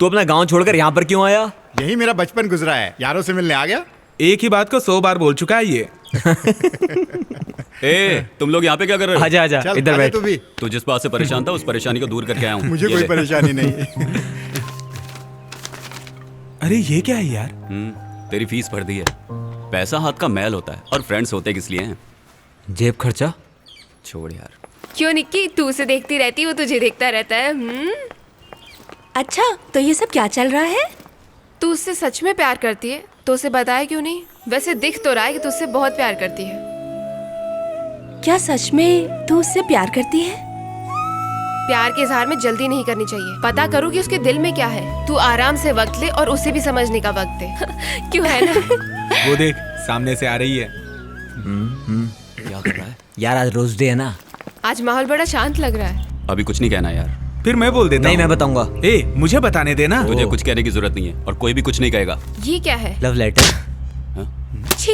C: तू अपना गांव छोड़कर यहाँ पर क्यों आया?
G: यही मेरा बचपन गुजरा है, यारों से मिलने आ गया।
D: एक ही बात को 100 बार बोल चुका है ये।
A: ए, तुम लोग यहाँ पे क्या कर रहे हो?
C: आजा आजा,
G: चल
C: इधर
G: आजा
C: बैठ।
G: तू भी।
A: तू जिस बात से परेशान था उस परेशानी को दूर करके आया हूँ।
G: मुझे
A: ये
G: कोई
A: ले।
G: परेशानी नहीं है।
D: अरे ये क्या है यार?
A: तेरी फीस भर दी है। पैसा हाथ का मैल होता है और फ्रेंड्स होते किस लिए हैं?
C: जेब खर्चा।
A: छोड़ यार।
H: क्यों निक्की, तू उसे देखती रहती, वो तुझे देखता रहता है।
E: अच्छा, तो ये सब क्या चल रहा है?
H: तू उससे सच में प्यार करती है तो उसे बताया क्यों नहीं? वैसे दिख तो रहा है कि तू उससे बहुत प्यार करती है।
E: क्या सच में तू उससे प्यार करती है?
H: प्यार के इजहार में जल्दी नहीं करनी चाहिए। पता करो कि उसके दिल में क्या है। तू आराम से वक्त ले और उसे भी समझने का वक्त दे। क्यों है ना?
D: वो देख सामने से आ रही है।
A: क्या कर रहा है?
C: यार आज रोज डे है ना।
H: आज माहौल बड़ा शांत लग रहा है।
A: अभी कुछ नहीं कहना यार।
D: फिर मैं बोल देता
C: नहीं,
D: हूँ।
C: मैं बताऊंगा।
D: ए, मुझे बताने देना।
A: तुझे कुछ कहने की जरूरत नहीं है और कोई भी कुछ नहीं कहेगा।
H: ये क्या है?
C: Love letter.
H: छी,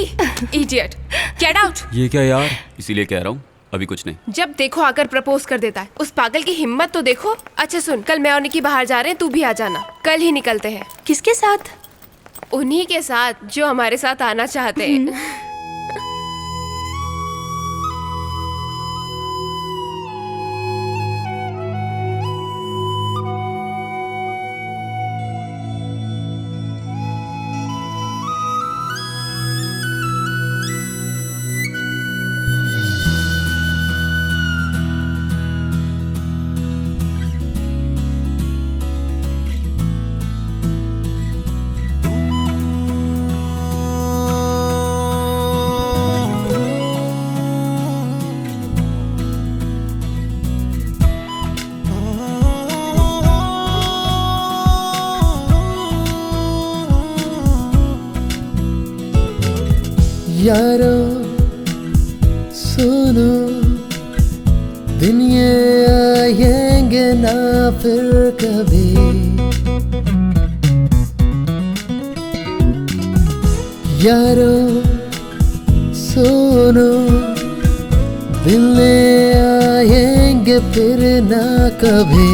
H: इडियट, गेट आउट।
C: ये क्या यार?
A: इसीलिए कह रहा हूँ अभी कुछ नहीं।
H: जब देखो आकर प्रपोज कर देता है। उस पागल की हिम्मत तो देखो। अच्छा सुन, कल मैं और निकी बाहर जा रहे हैं, तू भी आ जाना। कल ही निकलते हैं।
E: किसके साथ?
H: उन्हीं के साथ जो हमारे साथ आना चाहते हैं।
B: यारो सुनो, दिन ये आएंगे ना फिर कभी। यारो सुनो, दिन आएंगे फिर ना कभी।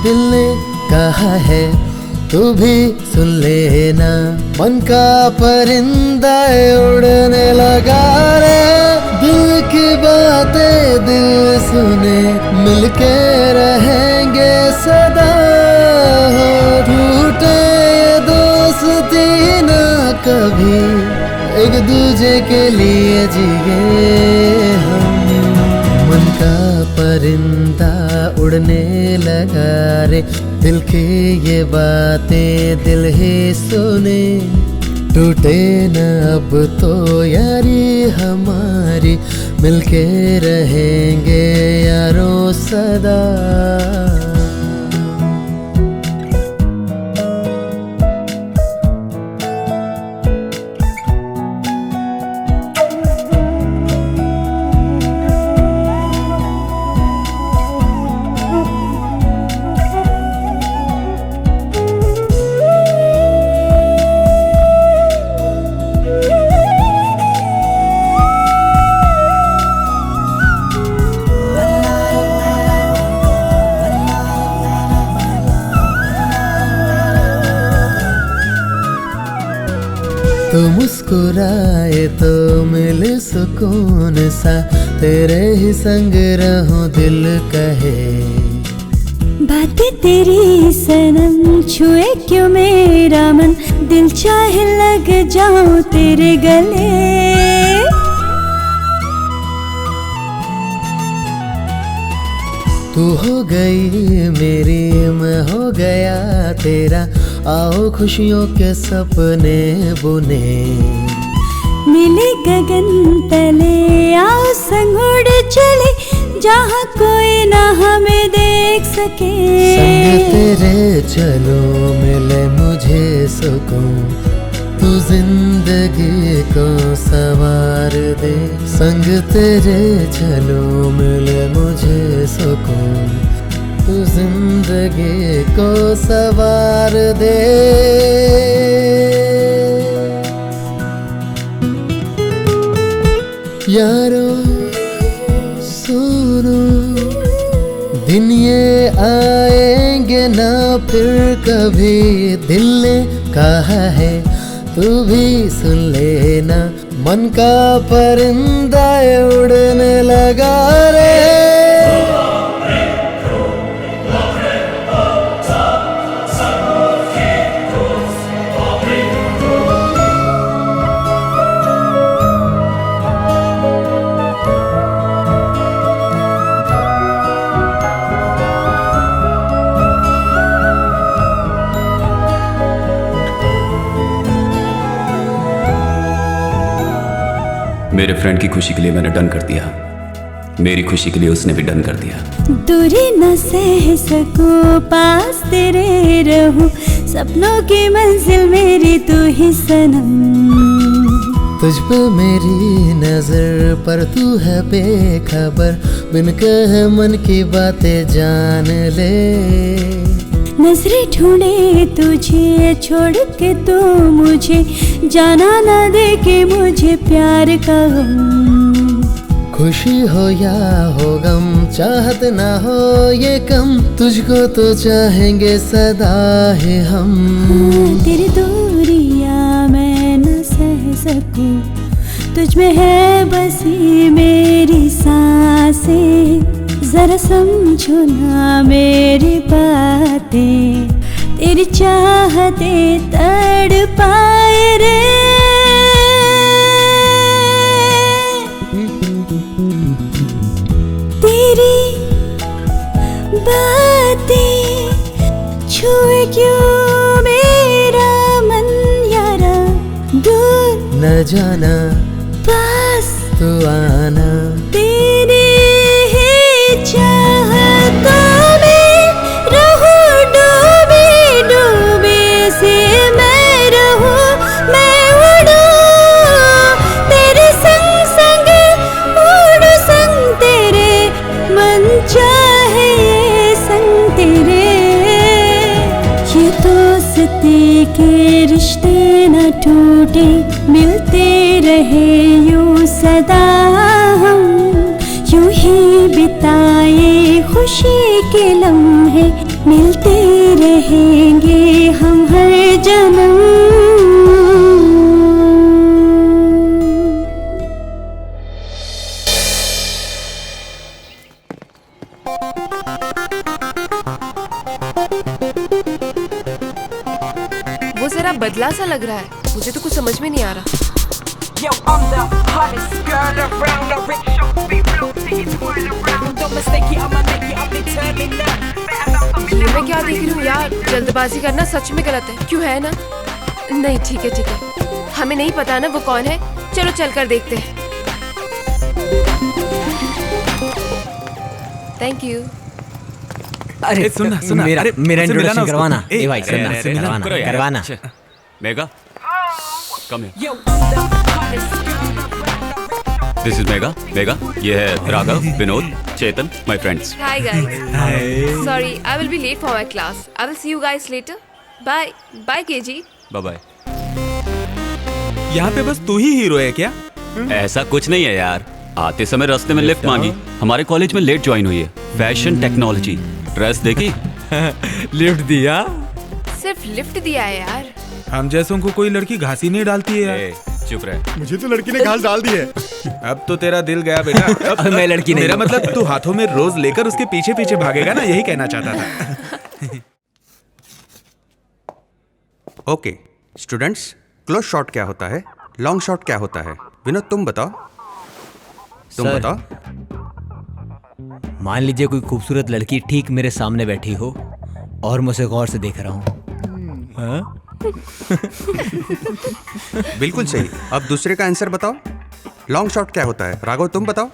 B: दिल ने कहा है तू भी सुन लेना। मन का परिंदा उड़ने लगा रे। दिल की बातें दिल सुने, मिलके रहेंगे सदा। हो टूटे ये दोस्ती ना कभी, एक दूजे के लिए जिए हम। मन का परिंदा उड़ने लगा रे। दिल की ये बातें दिल ही सुने। टूटे न अब तो यारी हमारी, मिलके रहेंगे यारों सदा। तो मुस्कुराए तो मिले सुकून सा। तेरे ही संग रहूं दिल कहे।
J: बातें तेरी सनम छुए क्यों मेरा मन। दिल चाहे लग जाऊं तेरे गले।
B: तू हो गई मेरी, मैं हो गया तेरा। आओ खुशियों के सपने बुने।
J: मिले गगन तले आओ संग उड़ चले। जहाँ कोई ना हमें देख सके।
B: संग तेरे चलो मिले मुझे सुकून। तू जिंदगी को सवार दे। संग तेरे चलो मिले मुझे सुकून। तू जिंदगी को सवार दे। यारो सुनो, दिन ये आएंगे ना फिर कभी। दिल ने
K: कहा है तू भी सुन लेना, मन का परिंदा उड़ने लगा रे।
A: मेरे फ्रेंड की खुशी के लिए मैंने डन कर दिया, मेरी खुशी के लिए उसने भी डन कर दिया।
J: दूरी न सह सकूं, पास तेरे रहूं, सपनों की मंजिल मेरी तू ही सनम।
K: तुझ पे मेरी नजर पर तू है बेखबर, बिन कहे मन की बातें जान ले।
J: नजरें ढूंढे तुझे छोड़ के तू मुझे, जाना ना दे के मुझे प्यार का गम।
K: खुशी हो या हो गम, चाहत ना हो ये कम, तुझको तो चाहेंगे सदा ही हम।
J: तेरी दूरियां मैं न सह सकूं, तुझ में है बसी मेरी सांसें। जरा समझो ना मेरी बातें, तेरी चाहते तड़पाए रे। तेरी बातें छुए क्यों मेरा मन यारा, दूर
K: न जाना
J: पास
K: तू आना।
J: तेरी चाहतों में रहूं डूबे डूबे से मैं रहूं, मैं उड़ूं तेरे संग संग, उड़ूं संग तेरे, मन चाहे ये संग तेरे। ये दोस्ती के रिश्ते न टूटे, मिलते रहे यूं सदा हम, यूं ही बिताए खुशी के लम्हे, मिलते रहेंगे हम हर जन्म।
H: वो जरा बदला सा लग रहा है, मुझे तो कुछ समझ में नहीं आ रहा।
L: Yo, I'm the hottest girl around. The rich show be blue, see it twirl around. Don't mistake it, I'ma make it, I'm determined now.
H: ये मैं क्या देख रही हूँ यार, जल्दबाजी करना सच में गलत है, क्यों है ना? नहीं ठीक है, हमें नहीं पता ना वो कौन है, चलो चल कर देखते हैं। Thank you.
C: अरे
D: सुनना सुनना,
C: मेरा
D: अरे
C: मेरा
D: मुझसे मिलाना
C: इंट्रोडक्शन
D: उसको।
C: करवाना।
D: ए,
C: ए भाई सुनना
A: अरे, अरे,
C: करवाना
A: करो यार।
C: करवाना।
A: Mega, come here.
L: Yo, I'm the hottest girl around.
A: This is Mega. Mega, ये है Raghav, Vinod, Chetan, my friends.
H: Hi guys. Sorry, I will be late for my class. I will see you guys later. Bye. Bye KG.
A: Bye bye.
D: यहाँ पे बस तू ही hero है क्या?
A: ऐसा कुछ नहीं है यार, आते समय रास्ते में लिफ्ट मांगी, हमारे कॉलेज में लेट ज्वाइन हुई है, फैशन टेक्नोलॉजी, ड्रेस देखी,
C: लिफ्ट दिया।
H: सिर्फ लिफ्ट दिया है यार।
D: हम जैसों को कोई लड़की घासी नहीं डालती है यार।
A: ए, चुप रहे।
G: मुझे तो लड़की ने घास डाल दी है।
D: अब तो तेरा दिल गया बेटा। अब
C: मैं लड़की नहीं
D: मेरा
C: हूँ।
D: मतलब तू हाथों में रोज लेकर उसके पीछे पीछे भागेगा ना, यही कहना चाहता था।
M: ओके स्टूडेंट्स, क्लोज शॉट क्या होता है, लॉन्ग शॉट क्या होता है? विनोद तुम बताओ, तुम
C: सर,
M: बताओ।
C: मान लीजिए कोई खूबसूरत लड़की ठीक मेरे सामने बैठी हो और मुझे गौर से देख रहा हूँ। हाँ?
M: बिल्कुल सही। अब दूसरे का आंसर बताओ, लॉन्ग शॉट क्या होता है? राघव तुम बताओ।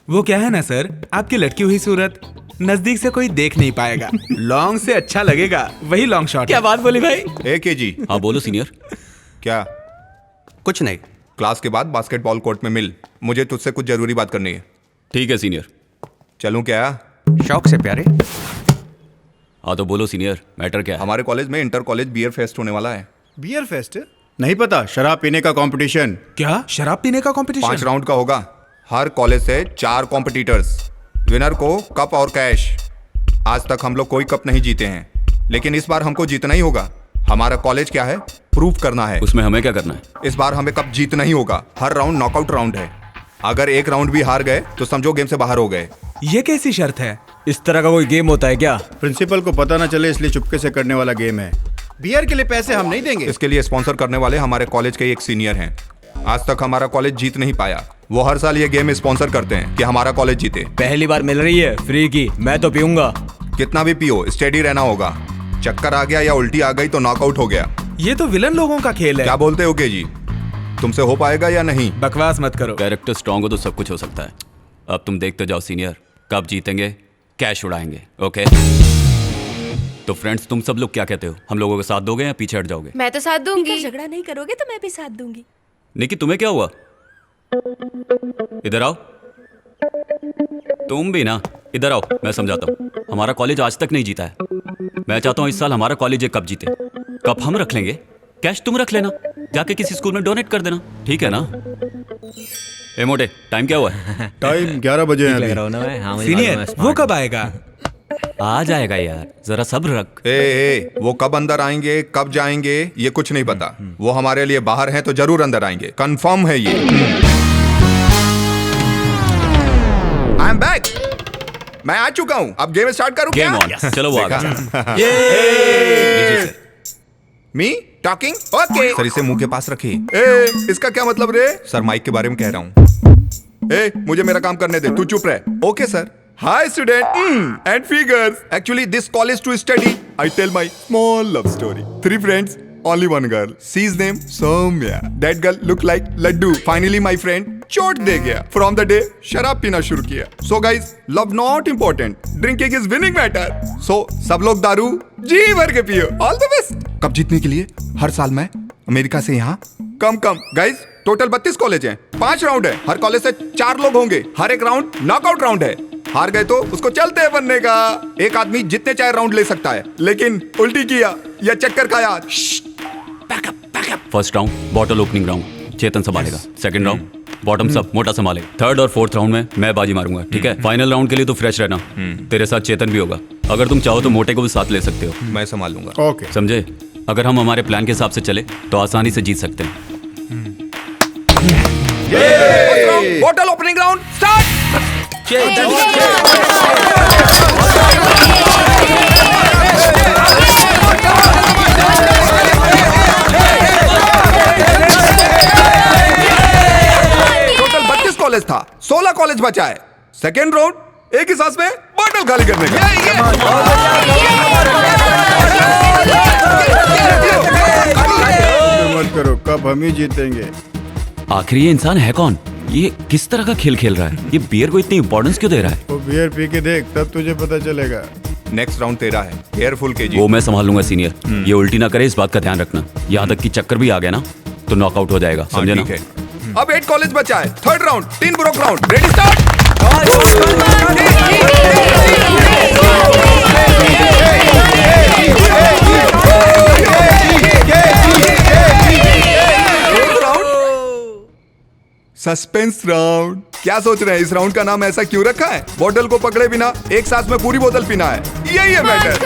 D: वो क्या है ना सर, आपकी लटकी हुई सूरत नजदीक से कोई देख नहीं पाएगा, लॉन्ग से अच्छा लगेगा, वही लॉन्ग शॉट।
C: क्या बात बोली भाई?
F: ए के जी।
A: हाँ बोलो सीनियर।
F: क्या?
M: कुछ नहीं।
F: क्लास के बाद बास्केटबॉल कोर्ट में मिल, मुझे तुझसे कुछ जरूरी बात करनी है।
A: ठीक है सीनियर।
F: चलूं क्या?
M: शौक से प्यारे।
A: हाँ तो बोलो सीनियर, मैटर क्या है?
F: हमारे कॉलेज में इंटर कॉलेज बियर फेस्ट होने वाला है।
G: Beer fest? नहीं पता, शराब पीने का कंपटीशन।
D: क्या शराब पीने का कंपटीशन?
F: 5 राउंड का होगा, हर कॉलेज से 4 कॉम्पिटिटर्स, विनर को कप और कैश। आज तक हम लोग कोई कप नहीं जीते हैं, लेकिन इस बार हमको जीतना ही होगा। हमारा कॉलेज क्या है, प्रूव करना है।
A: उसमें हमें क्या करना है?
F: इस बार हमें कप जीतना ही होगा। हर राउंड नॉकआउट राउंड है। अगर एक राउंड भी हार गए तो समझो गेम से बाहर हो गए।
D: ये कैसी शर्त है?
C: इस तरह का कोई गेम होता है क्या?
G: प्रिंसिपल को पता ना चले इसलिए चुपके से करने वाला गेम है। बियर के लिए पैसे हम नहीं देंगे।
F: इसके लिए स्पॉन्सर करने वाले हमारे कॉलेज के एक सीनियर हैं। आज तक हमारा कॉलेज जीत नहीं पाया। वो हर साल ये गेम स्पॉन्सर करते हैं कि हमारा कॉलेज जीते।
C: पहली बार मिल रही है फ्री की, मैं तो पीऊंगा।
F: कितना भी पियो, स्टेडी रहना होगा। चक्कर आ गया या उल्टी आ गई तो नॉकआउट हो गया।
D: ये तो विलन लोगों का खेल है।
F: क्या बोलते हो जी, तुमसे हो पाएगा या नहीं?
D: बकवास मत करो।
A: कैरेक्टर स्ट्रांग हो तो सब कुछ हो सकता है। अब तुम देखते जाओ सीनियर, कब जीतेंगे, कैश उड़ाएंगे। ओके तो फ्रेंड्स, तुम सब लोग क्या कहते हो? हम लोगों का साथ दोगे या पीछे हट जाओगे?
H: मैं तो साथ दूंगी।
E: झगड़ा नहीं करोगे तो मैं भी साथ दूंगी।
A: निकी, तुम्हें क्या हुआ? इधर आओ। तुम भी ना, इधर आओ, मैं समझाता हूँ। हमारा कॉलेज आज तक नहीं जीता है। मैं चाहता हूँ इस साल हमारा कॉलेज एक कप जीते। कप हम रख लेंगे, कैश तुम रख लेना, जाके किसी स्कूल में डोनेट कर देना, ठीक है ना? ए मोटे, टाइम क्या हुआ है?
G: टाइम 11 बजे है अभी।
D: सीनियर, वो कब आएगा?
A: आ जाएगा यार, जरा सब्र रख।
F: वो कब अंदर आएंगे, कब जाएंगे, ये कुछ नहीं पता। वो हमारे लिए बाहर हैं तो जरूर अंदर आएंगे, कंफर्म है ये। I am back. मैं आ चुका हूँ। अब गेम स्टार्ट करूँ क्या?
A: Game on. चलो वो आ गया।
F: Me talking? ओके। सर इसे मुंह के पास रखिए। इसका क्या मतलब रे? सर माइक के बारे में कह रहा हूँ। मुझे मेरा काम करने दे, तू चुप रह। Okay sir. Hi student and figures. Actually this college to study. I tell my small love story. 3 friends, only one girl. She's name Soumya. That girl look like laddu. Finally my friend चोट दे गया। From the day शराब पीना शुरू किया। So guys, love not important. Drinking is winning matter. So सब लोग दारू जी भर के पियो। All the best. कब जीतने के लिए हर साल मैं अमेरिका से यहाँ कम गाइस टोटल 32 कॉलेज हैं, 5 राउंड है। हर कॉलेज से 4 लोग होंगे। हर एक राउंड नॉकआउट राउंड है। हार गए तो उसको चलते हैं बनने का। एक आदमी जितने चाहे राउंड ले सकता है, लेकिन उल्टी किया या चक्कर खाया।
A: First round bottle opening round, Chetan संभालेगा। सेकंड राउंड बॉटम सब मोटा संभालेगा। थर्ड और फोर्थ राउंड में मैं बाजी मारूंगा, ठीक है? फाइनल राउंड के लिए तो फ्रेश रहना। तेरे साथ चेतन भी होगा। अगर तुम चाहो तो मोटे को भी साथ ले सकते हो।
F: मैं संभाल लूंगा।
G: ओके
A: समझे? अगर हम हमारे प्लान के हिसाब से चले तो आसानी से जीत सकते हैं।
F: Bottle opening round start. Total 32 college था, 16 कॉलेज बचा है। सेकेंड राउंड एक ही सांस में बॉटल खाली करने का।
G: मत करो, कब हम ही जीतेंगे।
A: आखिर ये इंसान है कौन? ये किस तरह का खेल खेल रहा है? ये बियर को इतनी इंपॉर्टेंस क्यों दे रहा है?
G: वो बियर पी के देख, तब तुझे पता चलेगा।
F: नेक्स्ट राउंड तेरा है, केयरफुल केजी।
A: वो मैं संभाल लूंगा सीनियर। ये उल्टी ना करे, इस बात का ध्यान रखना। यहाँ तक कि चक्कर भी आ गया ना तो नॉकआउट हो जाएगा, समझे ना?
F: अब 8 कॉलेज बचा है। Third round 3 broke round. Ready start. Suspense round. क्या सोच रहे हैं इस राउंड का नाम ऐसा क्यों रखा है? बॉटल को पकड़े बिना एक सांस में पूरी बोतल पीना है, यही है मैटर।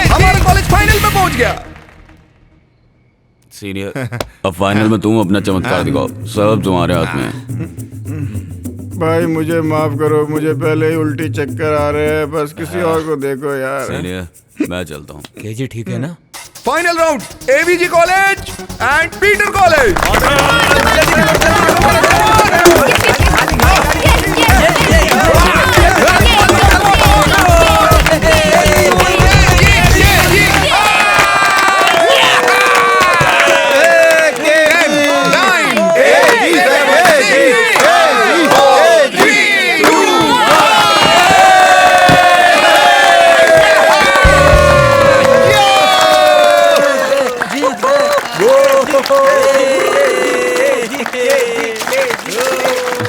F: हमारा कॉलेज फाइनल में पहुंच गया।
A: सीनियर, अब फाइनल में तुम अपना चमत्कार दिखाओ। सब तुम्हारे हाथ में है।
G: भाई मुझे माफ करो, मुझे पहले ही उल्टी चक्कर आ रहे हैं। बस किसी और को देखो यार।
A: सीनियर, मैं चलता हूँ।
C: केजी ठीक है ना?
F: Final round AVG college and Peter college.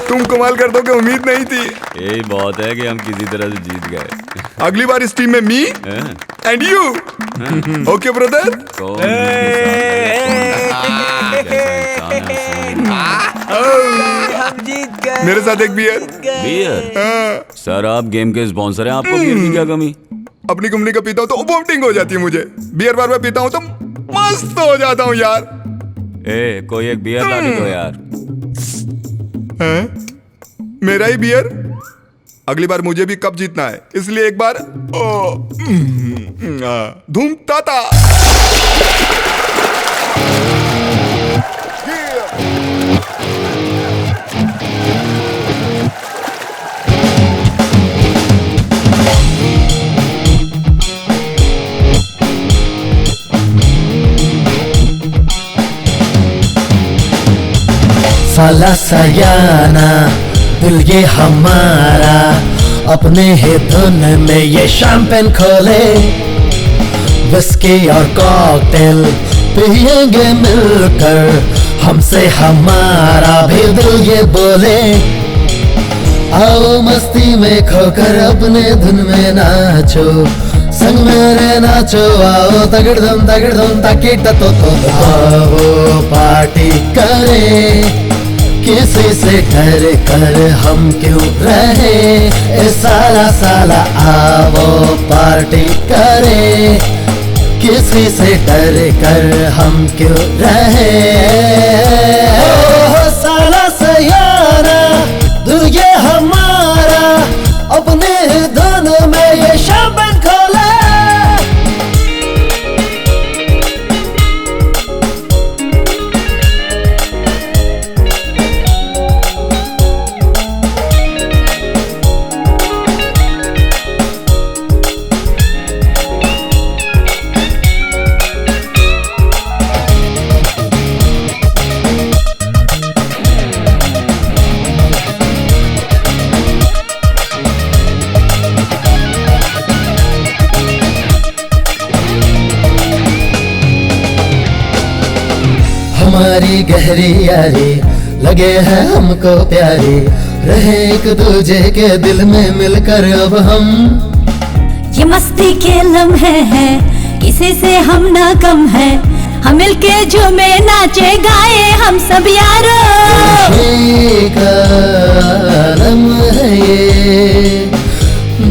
F: तुम कमाल कर दोगे, उम्मीद नहीं थी।
A: यही बहुत है कि हम किसी तरह से जीत गए।
F: अगली बार इस टीम में me and you. Okay brother.
C: हम जीत गए।
F: मेरे साथ एक बियर।
A: बियर? सर आप गेम के स्पॉन्सर हैं, आपको बियर की क्या कमी?
F: अपनी कंपनी का पीता हूँ तो वोमिटिंग हो जाती है मुझे। बियर बार बार पीता हूँ तो मस्त हो जाता हूँ यार।
A: कोई एक बियर ला दो यार।
F: मेरा ही बियर? अगली बार मुझे भी कप जीतना है, इसलिए एक बार धूम ताता।
K: साला सयाना दिल ये हमारा, अपने ही धुन में ये शैंपेन खोले, विस्की और कॉकटेल पिएंगे मिलकर, हमसे हमारा भी दिल ये बोले, आओ मस्ती में खोकर अपने धुन में नाचो, संग मेरे नाचो, आओ तगड़दम ताकिट तो आओ पार्टी करें, किसी से डर कर हम क्यों रहे, ए साला साला आओ पार्टी करें, किसी से डर कर हम क्यों रहे, ओ साला सयाना दिल ये हमारा, अपने धुन में ये शैंपेन खोले। हमारी गहरी यारी लगे है हमको प्यारी, रहे एक दूजे के दिल में मिलकर अब हम,
J: ये मस्ती के लम्हे हैं, किसी से हम ना कम है, हम मिलके झूमे नाचे गाए हम सब यारो,
K: खुशी का लम्हा है ये,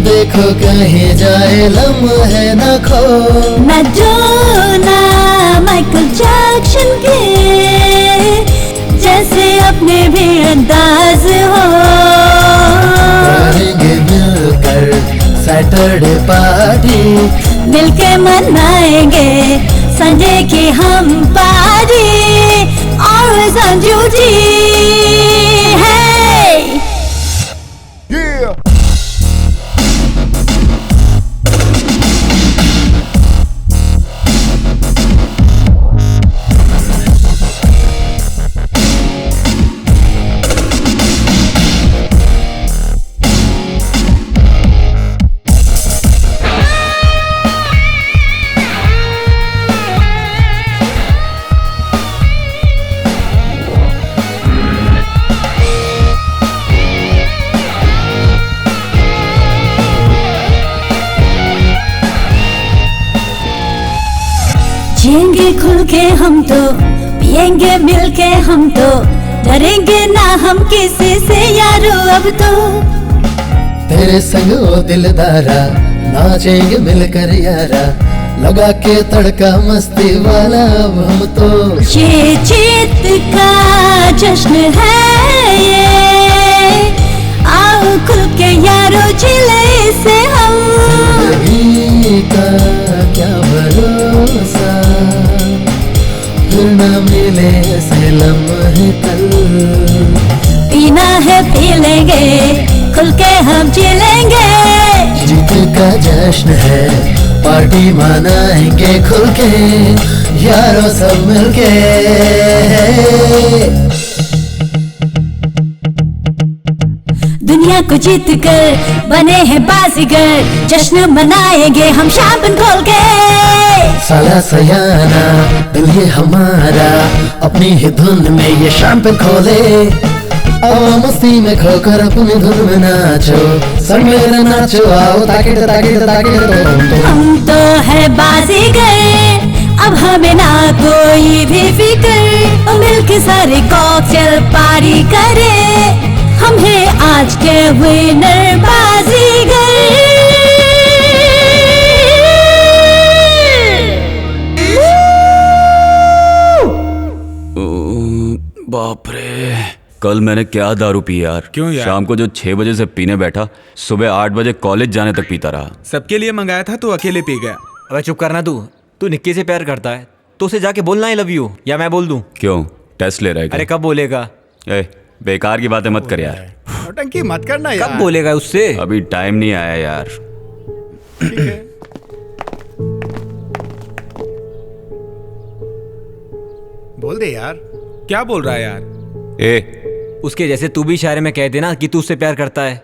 K: देखो कहीं जाए लम्हे न खो,
J: न जोना माइकल जैक्सन के जैसे अपने भी अंदाज हो,
K: करेंगे मिलकर सैटरडे पार्टी,
J: मिलके मनाएंगे संडे की हम पार्टी, और संजू जी है। जिएंगे खुल के हम तो, पिएंगे मिल के हम तो, डरेंगे ना हम किसी से यारो अब तो,
K: तेरे संग ओ दिलदारा नाचेंगे मिलकर यारा, लगा के तड़का मस्ती वाला अब हम तो,
J: ये जीत का जश्न है ये, आओ खुल के यारो जिले से हम,
K: जिंदगी का क्या भरोसा, फिर न मिले से लम्हे कल,
J: पीना है पी लेंगे, खुल के हम जी लेंगे,
K: जीत का जश्न है, पार्टी मनाएंगे खुल के, यारों सब मिलके,
J: दुनिया को जीत कर बने हैं बाजीगर, जश्न मनाएंगे हम शैंपेन खोल के,
K: साला सयाना दिल ये हमारा, अपनी ही धुन में ये शैंपेन खोले, आओ मस्ती में खोकर अपनी धुन में नाचो, संग मेरे नाचो, आओ ताकिट ताकिट ताकिट,
J: हम तो है बाजीगर, अब हमें ना कोई भी फिक्र, मिलके सारे कॉकटेल पार्टी करे, हम है आज के विनर बाजीगर।
A: बाप रे, कल मैंने क्या दारू पी यार।
D: क्यों यार?
A: शाम को जो 6 बजे से पीने बैठा, सुबह 8 बजे कॉलेज जाने तक पीता रहा।
D: सबके लिए मंगाया था तो अकेले पी गया।
C: अबे चुप करना तू निक्की से प्यार करता है तो उसे जाके बोलना आई लव यू, या मैं बोल दूं?
A: क्यों, टेस्ट ले रहा है क्या?
C: अरे कब बोलेगा?
A: ए, बेकार की बातें मत कर यार।
G: नौटंकी मत करना यार।
C: कब बोलेगा उससे?
A: अभी टाइम नहीं आया यार।
G: ठीक है। बोल दे यार।
D: क्या बोल रहा है यार?
C: ए, उसके जैसे तू भी इशारे में कह देना कि तू उससे प्यार करता है।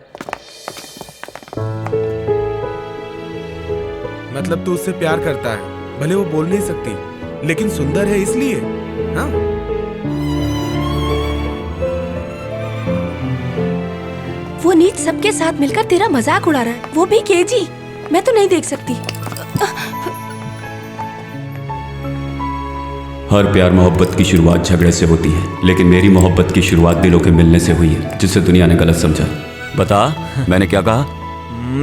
D: मतलब तू उससे प्यार करता है, भले वो बोल नहीं सकती लेकिन सुंदर है इसलिए। हाँ,
E: वो नीच सबके साथ मिलकर तेरा मजाक उड़ा रहा है, वो भी केजी। मैं तो नहीं देख सकती।
A: हर प्यार मोहब्बत की शुरुआत झगड़े से होती है, लेकिन मेरी मोहब्बत की शुरुआत दिलों के मिलने से हुई है, जिसे दुनिया ने गलत समझा। बता, मैंने क्या कहा?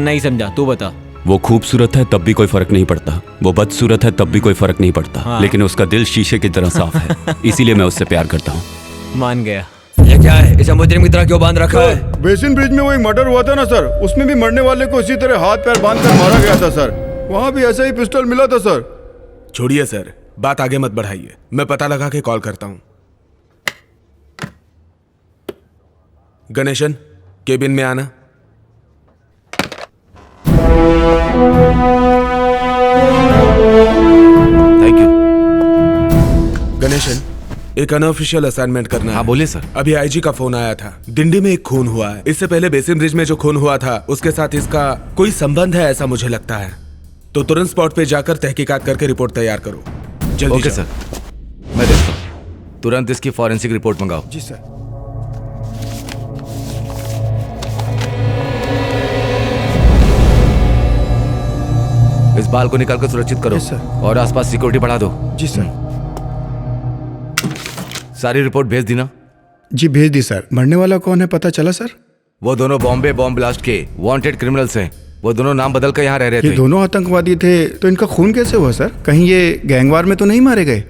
C: नहीं समझा, तू बता।
A: वो खूबसूरत है तब भी कोई फर्क नहीं पड़ता, वो बदसूरत है तब भी कोई फर्क नहीं पड़ता।
C: हाँ।
A: लेकिन उसका दिल शीशे की तरह साफ है, इसीलिए मैं उससे प्यार करता हूँ।
C: मान गया। ये क्या है, इसे मुजरिम की तरह क्यों बांध रखा है?
G: बेसिन ब्रिज में वो एक मर्डर हुआ था ना सर, उसमें भी मरने वाले को इसी तरह हाथ पैर बांध कर मारा गया था सर। वहाँ भी ऐसा ही पिस्टल मिला था सर।
D: छोड़िए सर, बात आगे मत बढ़ाइए, मैं पता लगा के कॉल करता हूँ। गणेशन, केबिन में आना।
I: Thank you.
D: गणेशन, एक अनऑफिशियल असाइनमेंट करना है।
I: हाँ बोलिए सर।
D: अभी आईजी का फोन आया था, दिंडी में एक खून हुआ है। इससे पहले बेसिन ब्रिज में जो खून हुआ था उसके साथ इसका कोई संबंध है ऐसा मुझे लगता है। तो तुरंत स्पॉट पे जाकर तहकीकात करके रिपोर्ट तैयार करो। जल्दी
I: ओके
D: जाओ।
I: सर, मैं देखता हूँ। तुरंत इसकी फॉरेंसिक रिपोर्ट मंगाओ।
G: जी सर।
I: इस बाल को निकाल कर सुरक्षित करो और आसपास सिक्योरिटी बढ़ा दो।
G: जी सर।
I: सारी रिपोर्ट भेज दी ना?
G: जी भेज दी सर। मरने वाला कौन है पता चला सर?
I: वो दोनों बॉम्बे बॉम्ब ब्लास्ट के वांटेड क्रिमिनल्स हैं। वो दोनों नाम बदल कर यहाँ रह रहे थे।
G: ये दोनों आतंकवादी थे, तो इनका खून कैसे हुआ सर? कहीं ये गैंगवार में तो नहीं मारे गए?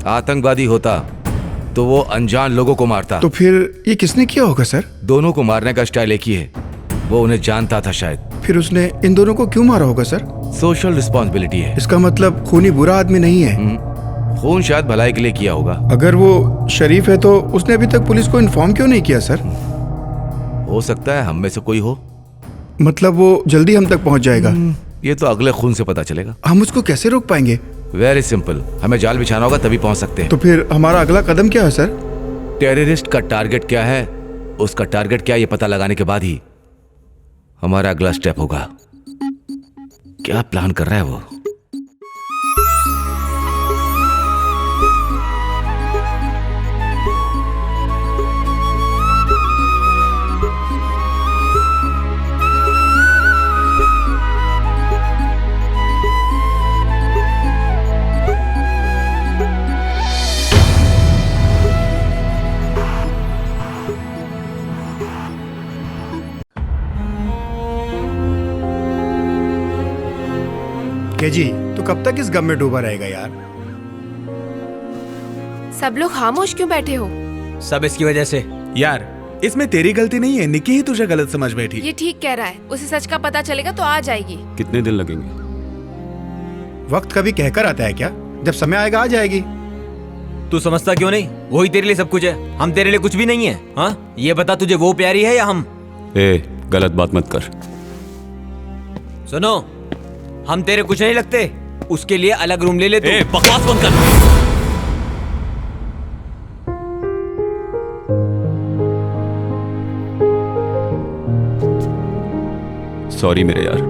I: आतंकवादी होता तो वो अनजान लोगों को मारता।
G: तो फिर ये किसने किया होगा सर?
I: दोनों को मारने का स्टाइल एक ही है, वो उन्हें जानता था शायद।
G: फिर उसने इन दोनों को क्यों मारा होगा सर?
I: सोशल रिस्पॉन्सिबिलिटी है।
G: इसका मतलब खूनी बुरा आदमी नहीं है।
I: खून शायद भलाई के लिए किया होगा।
G: अगर वो शरीफ है तो उसने अभी तक पुलिस को इन्फॉर्म क्यों नहीं किया सर?
I: हो सकता है हम में से कोई हो।
G: मतलब वो जल्दी हम तक पहुंच जाएगा?
I: ये तो अगले खून से पता चलेगा।
G: हम उसको कैसे रोक पाएंगे?
I: वेरी सिंपल, हमें जाल बिछाना होगा तभी पहुंच सकते हैं।
G: तो फिर हमारा अगला कदम क्या है सर?
I: टेररिस्ट का टारगेट क्या है, उसका टारगेट क्या है, ये पता लगाने के बाद ही हमारा अगला स्टेप होगा। क्या प्लान कर रहा है वो?
G: केजी, तो कब तक इस गम में डूबा रहेगा यार?
H: सब लोग खामोश क्यों बैठे हो?
C: सब इसकी वजह से।
D: यार, इसमें तेरी गलती नहीं है, निक्की ही तुझे गलत समझ बैठी।
H: ये ठीक कह रहा है, उसे सच का पता चलेगा तो आ जाएगी।
A: कितने दिन लगेंगे?
G: वक्त कभी कहकर आता है क्या? जब समय आएगा आ जाएगी।
C: तू समझता क्यों नहीं? वही तेरे लिए सब कुछ है, हम तेरे लिए कुछ भी नहीं है। हाँ, ये बता तुझे वो प्यारी है या हम?
A: ए, गलत बात मत कर।
C: सुनो, हम तेरे कुछ नहीं लगते, उसके लिए अलग रूम ले ले तू।
A: ए, बकवास बंद कर। सॉरी मेरे यार।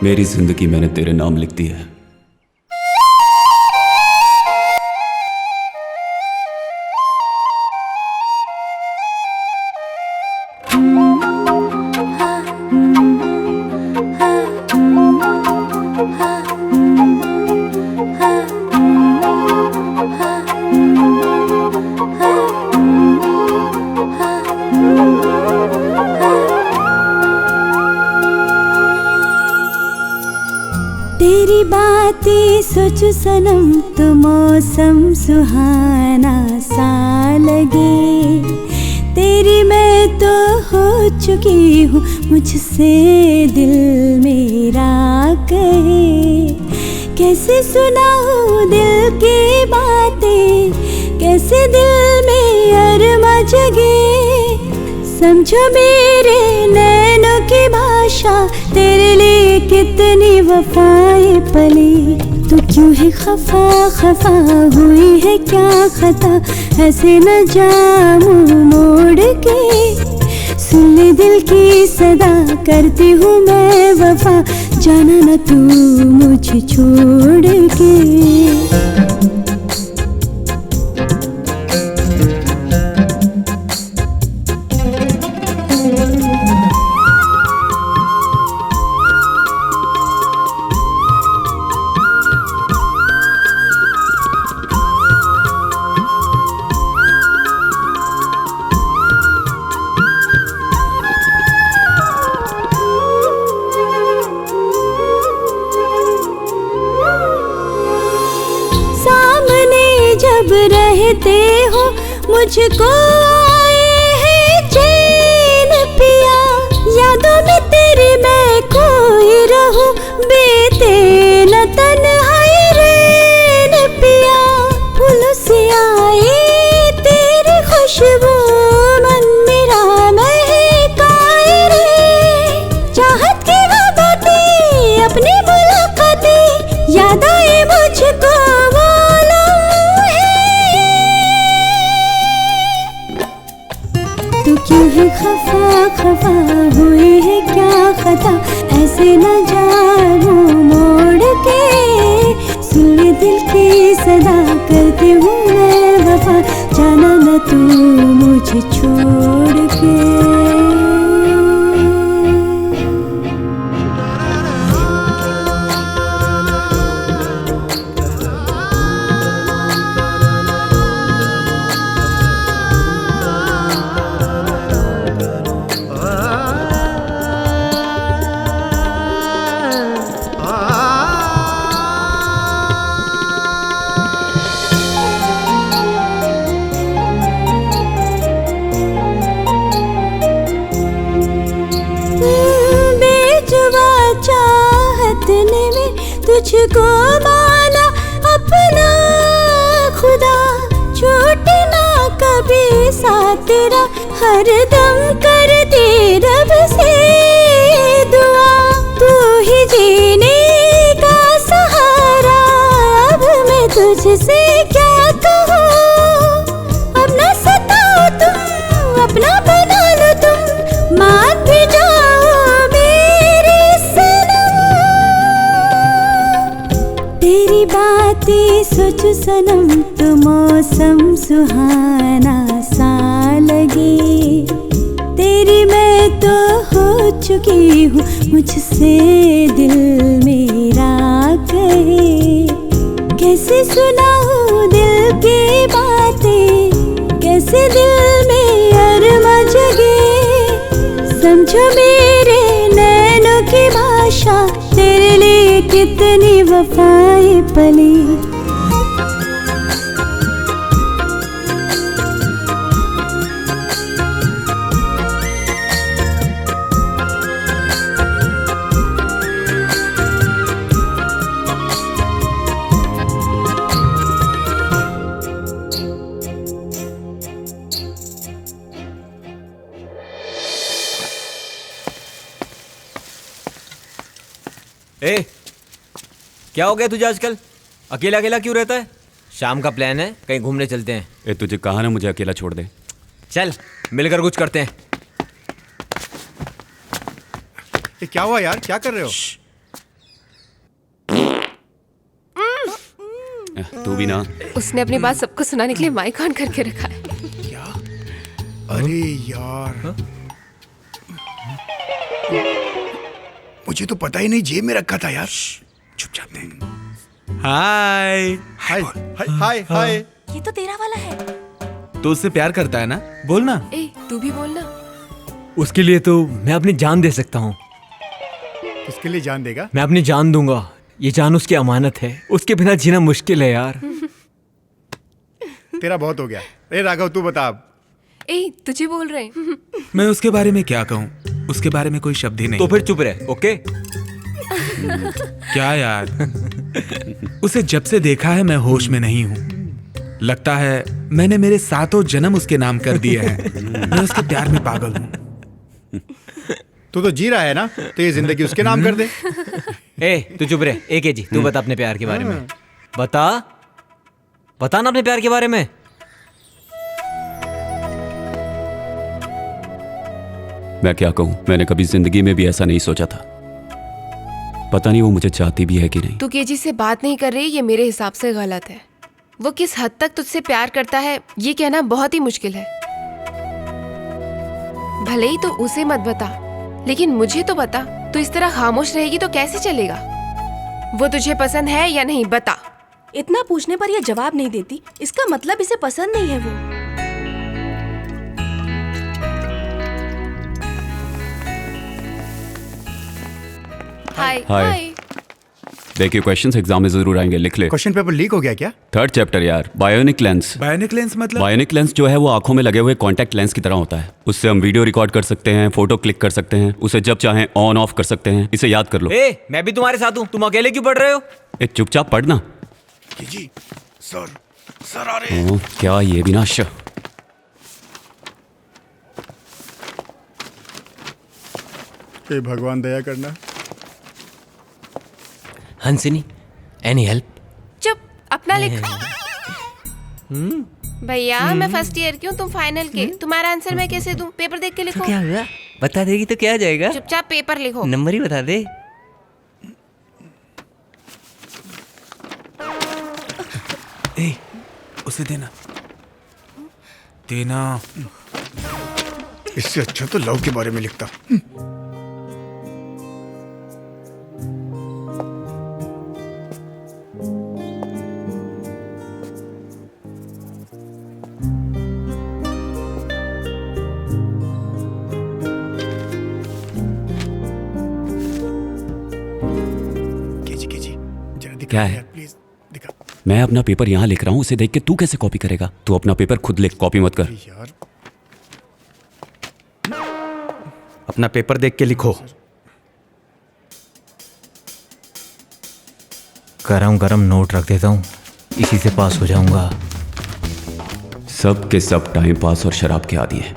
A: मेरी जिंदगी मैंने तेरे नाम लिख दी है।
J: तेरी बातें सोचूं सनम तो मौसम सुहाना सा लगे। तेरी मैं तो हो चुकी हूँ, मुझसे दिल मेरा कहे। कैसे सुनाऊँ दिल की बातें, कैसे दिल में अरमा जगे। समझो मेरे नैनों की भाषा, तेरे लिए कितनी वफाएं पली। तू क्यों है खफा खफा, हुई है क्या खता, ऐसे न जाऊं मोड़ के। सुन ले दिल की सदा, करती हूँ मैं वफा, जाना न तू मुझे छोड़ के। रहते हो मुझको आए है चैन पिया, यादों में तेरी मैं खोई रहूं, बीते न तन्हाई रैन पिया। फूलों से आई तेरी खुशबू, मन मेरा महकाए रे। चाहत की वो बातें, अपनी मुलाकातें, याद आए मुझको क्यों है खफा खफा, हुई है क्या खता, ऐसे न जाऊं मोड़ के। सुन ले दिल की सदा, करती हूँ मैं वफा, जाना न तू मुझे छोड़ के। तुझको माना अपना खुदा, छूटे ना कभी साथ तेरा, हर दम करती रब से दुआ। तू ही जीने का सहारा, अब मैं तुझसे क्या कहूँ। अब ना सताओ तुम, अपना बना लो तुम, मान भी जाओ मेरे सनम। तेरी बातें सोचूं सनम तो मौसम सुहाना सा लगे। तेरी मैं तो हो चुकी हूँ, मुझसे दिल मेरा कहे। कैसे सुनाऊँ दिल की बातें, कैसे दिल में अरमा जगे। समझो मेरे नैनों की भाषा, तेरे लिए कितनी वफाएं पली।
C: ए, क्या हो गया तुझे आजकल? अकेला अकेला क्यों रहता है? शाम का प्लान है, कहीं घूमने चलते हैं।
A: ए, तुझे कहा ना मुझे अकेला छोड़ दे।
C: चल मिलकर कुछ करते हैं।
N: ये क्या हुआ यार, क्या कर रहे हो?
A: तू भी ना।
H: उसने अपनी बात सबको सुनाने के लिए माइक ऑन करके रखा है।
N: क्या? अरे यार, मुझे तो पता ही नहीं, जेब में रखा था यार। चुपचाप दे।
D: हाय
N: हाय हाय हाय।
E: ये तो तेरा वाला है।
D: तो उससे प्यार करता है ना? बोलना।
H: ए, तू भी बोलना।
C: उसके लिए तो मैं अपनी जान दे सकता हूँ।
N: उसके लिए जान देगा?
C: मैं अपनी जान दूंगा, ये जान उसकी अमानत है, उसके बिना जीना मुश्किल है यार।
N: तेरा बहुत हो गया। ए राघव तू बता अब।
H: ए तुझे बोल रहे हैं।
D: मैं उसके बारे में क्या कहूँ, उसके बारे में कोई शब्द ही नहीं।
C: तो फिर चुप रहे, ओके?
D: क्या यार, उसे जब से देखा है मैं होश में नहीं हूँ। लगता है मैंने मेरे 7 जन्म उसके नाम कर दिए हैं। मैं उसके प्यार में पागल हूँ।
N: तू तो जी रहा है ना, तो ये जिंदगी उसके नाम कर दे।
C: ए तू चुप रहे। ए के जी तू बता अपने प्यार के बारे में। बता ना अपने प्यार के बारे में।
O: मैं क्या कहूँ, मैंने कभी जिंदगी में भी ऐसा नहीं सोचा था। पता नहीं वो मुझे चाहती भी है कि नहीं।
H: तू केजी से बात नहीं कर रही, ये मेरे हिसाब से गलत है। वो किस हद तक तुझसे प्यार करता है ये कहना बहुत ही मुश्किल है। भले ही तो उसे मत बता, लेकिन मुझे तो बता। तू इस तरह खामोश रहेगी तो कैसे चलेगा? वो तुझे पसंद है या नहीं, बता।
E: इतना पूछने पर ये जवाब नहीं देती, इसका मतलब इसे पसंद नहीं है वो।
H: हाय
O: हाय। देखिए क्वेश्चंस एग्जाम में जरूर आएंगे, लिख ले।
N: क्वेश्चन पेपर लीक हो गया क्या?
O: 3rd चैप्टर यार, बायोनिक लेंस।
D: बायोनिक लेंस मतलब?
O: बायोनिक लेंस जो है वो आंखों में लगे हुए कॉन्टैक्ट लेंस की तरह होता है। उससे हम वीडियो रिकॉर्ड कर सकते हैं, फोटो क्लिक कर सकते हैं, उसे जब चाहें ऑन ऑफ कर सकते हैं। इसे याद कर लो।
C: ए मैं भी तुम्हारे साथ हूँ, तुम अकेले क्यों पढ़ रहे हो?
O: चुपचाप पढ़ना।
N: जी सर आ रहे हैं।
O: क्या ये भी ना
N: हे भगवान दया करना।
C: हंसिनी एनी हेल्प?
H: चुप, अपना लिख। भैया मैं फर्स्ट ईयर की हूँ, तुम फाइनल के। तुम्हारा आंसर मैं कैसे दूं? पेपर देख के लिखो।
C: तो क्या हुआ? बता देगी तो क्या जाएगा?
H: चुपचाप पेपर लिखो।
C: नंबर ही बता दे।
D: ए, उसे देना।
N: इससे अच्छा तो लव के बारे में लिखता।
O: क्या है? मैं अपना पेपर यहाँ लिख रहा हूँ, उसे देख के तू कैसे कॉपी करेगा? तू अपना पेपर खुद लिख, कॉपी मत कर।
M: अपना पेपर देख के लिखो।
C: गरम गरम नोट रख देता हूँ, इसी से पास हो जाऊंगा।
O: सब के सब टाइम पास और शराब के आदी हैं।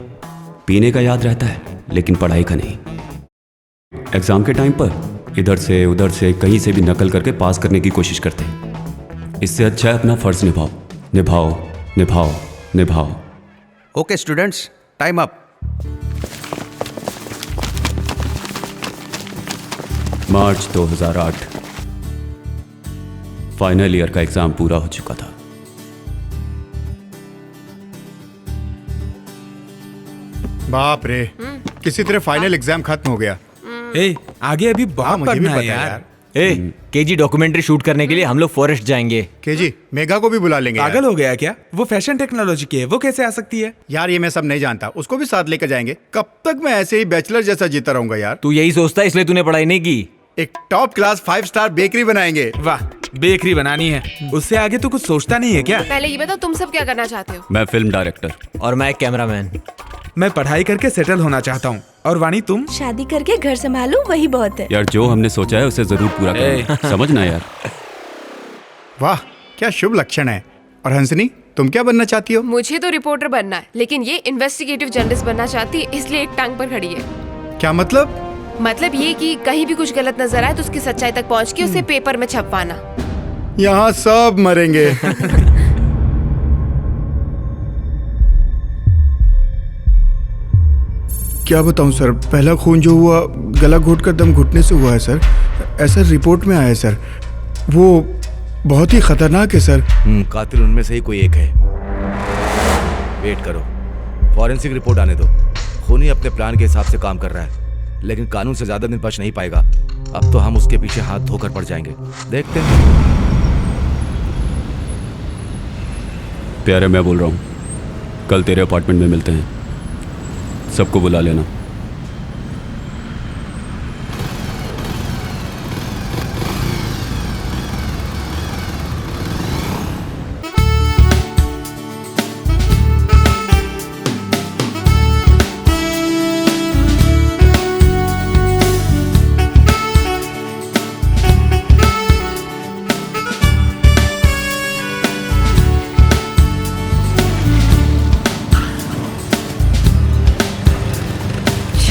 O: पीने का याद रहता है लेकिन पढ़ाई का नहीं। एग्जाम के टाइम पर इधर से उधर से कहीं से भी नकल करके पास करने की कोशिश करते हैं। इससे अच्छा है अपना फर्ज निभाओ, निभाओ, निभाओ, निभाओ।
M: Okay students, time up.
O: March 2008 final year का एग्जाम पूरा हो चुका था।
N: बाप रे, किसी तरह फाइनल एग्जाम खत्म हो गया।
D: ए, आगे अभी बहुत पढ़ना है यार।
C: ए केजी डॉक्यूमेंट्री शूट करने के लिए हम लोग फॉरेस्ट जाएंगे।
N: केजी मेघा को भी बुला लेंगे।
D: पागल हो गया क्या? वो फैशन टेक्नोलॉजी की है, वो कैसे आ सकती है?
N: यार ये मैं सब नहीं जानता, उसको भी साथ लेकर जाएंगे। कब तक मैं ऐसे ही बैचलर जैसा जीता रहूंगा यार?
C: तू यही सोचता है इसलिए तूने पढ़ाई नहीं की।
N: एक टॉप क्लास 5 स्टार बेकरी बनाएंगे।
D: वाह, बेकरी बनानी है, उससे आगे तो कुछ सोचता नहीं है क्या?
H: पहले ये बताओ तुम सब क्या करना चाहते हो?
O: मैं फिल्म डायरेक्टर।
C: और मैं कैमरामैन।
D: मैं पढ़ाई करके सेटल होना चाहता हूँ। और वाणी तुम?
E: शादी करके घर संभालूं, वही बहुत है।
O: यार जो हमने सोचा है उसे जरूर पूरा करना, समझना यार।
N: वाह क्या शुभ लक्षण है। और हंसनी तुम क्या बनना चाहती हो?
H: मुझे तो रिपोर्टर बनना है, लेकिन ये इन्वेस्टिगेटिव जर्नलिस्ट बनना चाहती है, इसलिए एक टांग पर खड़ी है।
N: क्या मतलब?
H: मतलब ये कि कहीं भी कुछ गलत नजर आए तो उसकी सच्चाई तक पहुंच के उसे पेपर में छपवाना।
N: यहाँ सब मरेंगे। क्या बताऊं सर, पहला खून जो हुआ गला घोटकर दम घुटने से हुआ है सर। ऐसा रिपोर्ट में आया है सर। वो बहुत ही खतरनाक है सर।
I: कातिल उनमें से ही कोई एक है। वेट करो, फॉरेंसिक रिपोर्ट आने दो। खूनी अपने प्लान के हिसाब से काम कर रहा है, लेकिन कानून से ज्यादा दिन बच नहीं पाएगा। अब तो हम उसके पीछे हाथ धोकर पड़ जाएंगे। देखते हैं।
O: प्यारे मैं बोल रहा हूँ, कल तेरे अपार्टमेंट में मिलते हैं। सबको बुला लेना।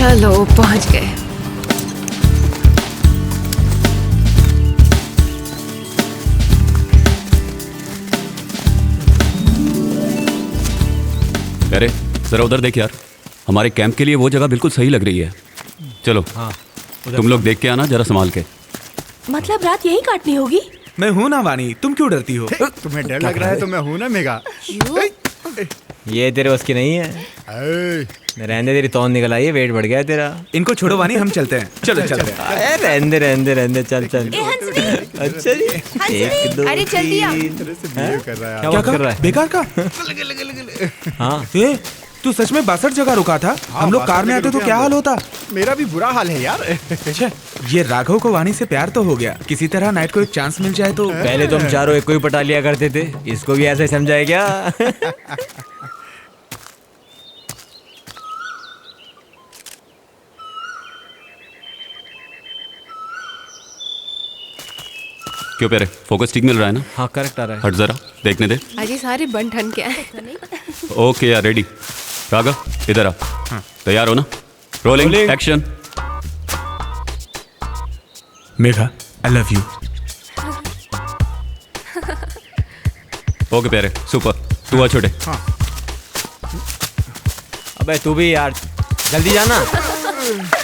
H: चलो पहुंच गए।
O: अरे जरा उधर देख यार, हमारे कैंप के लिए वो जगह बिल्कुल सही लग रही है। चलो हाँ, तुम लोग देख के आना जरा संभाल के।
E: मतलब रात यही काटनी होगी?
D: मैं हूं ना वानी, तुम क्यों डरती हो?
G: तुम्हें डर लग रहा है तो मैं हूं ना मेघा।
C: ये तेरे बस की नहीं है। रहने तेरी तौन निकल आई है, वेट बढ़ गया है तेरा।
D: इनको छोड़ो वानी, हम चलते हैं। चलो चलते हैं।
C: रहने चल चल। अच्छा जी, एक दो
H: अरे जल्दी आ।
C: क्या बात कर रहा है?
D: बेकार का?
C: हाँ
D: ए, तू सच में 62 जगह रुका था? हम लोग कार में आते तो क्या हाल होता?
G: मेरा भी बुरा हाल है यार।
D: अच्छा, ये राघव को वानी से प्यार तो हो गया, किसी तरह नाइट को एक चांस मिल जाए तो।
C: पहले तो हम चारों एक को ही पटा लिया करते थे, इसको भी ऐसे समझाए क्या?
O: क्यों प्यारे, फोकस ठीक मिल रहा है ना?
C: हाँ करेक्ट आ रहा है।
O: हट जरा देखने दे।
H: अजी सारे बन ठन के आए।
O: ओके यार, रेडी। राघव इधर आ। तैयार हो ना? Rolling action.
D: Megha, I love you.
O: Okay प्यारे, सुपर। तू आ छोटे।
C: अबे तू भी यार, जल्दी जाना।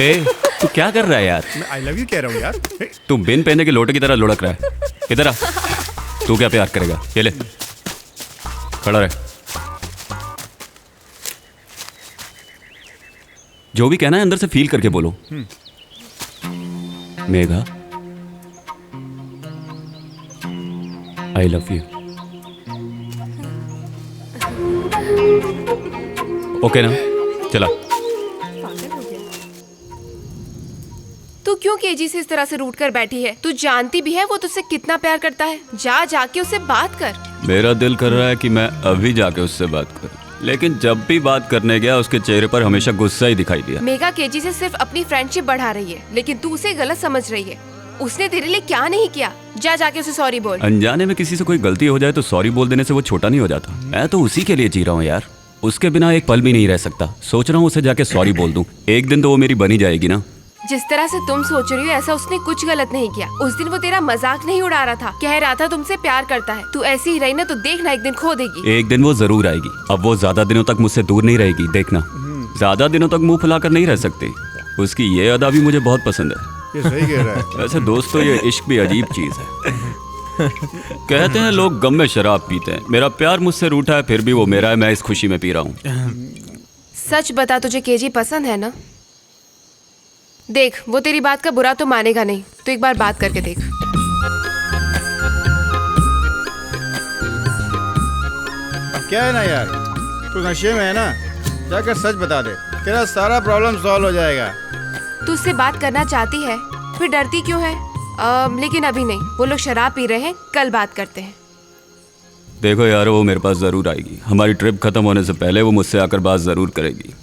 O: ए, तू क्या कर रहा है यार?
G: मैं आई लव यू कह रहा हूँ यार।
O: तू बिन पहने के लोटे की तरह लुढ़क रहा है। इधर आ। तू क्या प्यार करेगा? ये ले, खड़ा रहे। जो भी कहना है अंदर से फील करके बोलो। Megha, I love you. Okay ना? चला।
H: तू क्यों केजी से इस तरह से रूठ कर बैठी है? तू जानती भी है वो तुझसे कितना प्यार करता है। जा जाके उससे बात कर।
O: मेरा दिल कर रहा है कि मैं अभी जाके उससे बात करूं, लेकिन जब भी बात करने गया उसके चेहरे पर हमेशा गुस्सा ही दिखाई दिया।
H: मेघा केजी से सिर्फ अपनी फ्रेंडशिप बढ़ा रही है, लेकिन तू उसे गलत समझ रही है। उसने तेरे लिए क्या नहीं किया? जा जाके उसे सॉरी बोल।
O: अनजाने में किसी से कोई गलती हो जाए तो सॉरी बोल देने से वो छोटा नहीं हो जाता। मैं तो उसी के लिए जी रहा हूँ यार, उसके बिना एक पल भी नहीं रह सकता। सोच रहा हूँ उसे जाके सॉरी बोल दूं, एक दिन तो वो मेरी बनी जाएगी ना।
H: जिस तरह से तुम सोच रही हो ऐसा उसने कुछ गलत नहीं किया। उस दिन वो तेरा मजाक नहीं उड़ा रहा था, कह रहा था तुमसे प्यार करता है। तू ऐसी ही रही ना तो देखना एक दिन खो देगी।
O: एक दिन वो जरूर आएगी। अब वो ज्यादा दिनों तक मुझसे दूर नहीं रहेगी, देखना। ज्यादा दिनों तक मुंह फुलाकर नहीं रह सकती। उसकी ये अदा भी मुझे बहुत पसंद है।
G: ये सही कह रहा है।
O: वैसे दोस्तों, ये इश्क भी अजीब चीज है। कहते हैं लोग गम में शराब पीते हैं। मेरा प्यार मुझसे रूठा है, फिर भी वो मेरा है। मैं इस खुशी में पी रहा हूँ।
H: सच बता, तुझे केजी पसंद है ना? देख, वो तेरी बात का बुरा तो मानेगा नहीं, तो एक बार बात करके देख।
G: क्या है ना यार, तू नशे में है ना, जाकर सच बता दे, तेरा सारा प्रॉब्लम सॉल्व हो जाएगा।
H: तू उससे बात करना चाहती है, फिर डरती क्यों है? लेकिन अभी नहीं, वो लोग शराब पी रहे हैं, कल बात करते हैं।
O: देखो यार, वो मेरे पास जरूर आएगी। हमारी ट्रिप खत्म होने से पहले वो मुझसे आकर बात जरूर करेगी।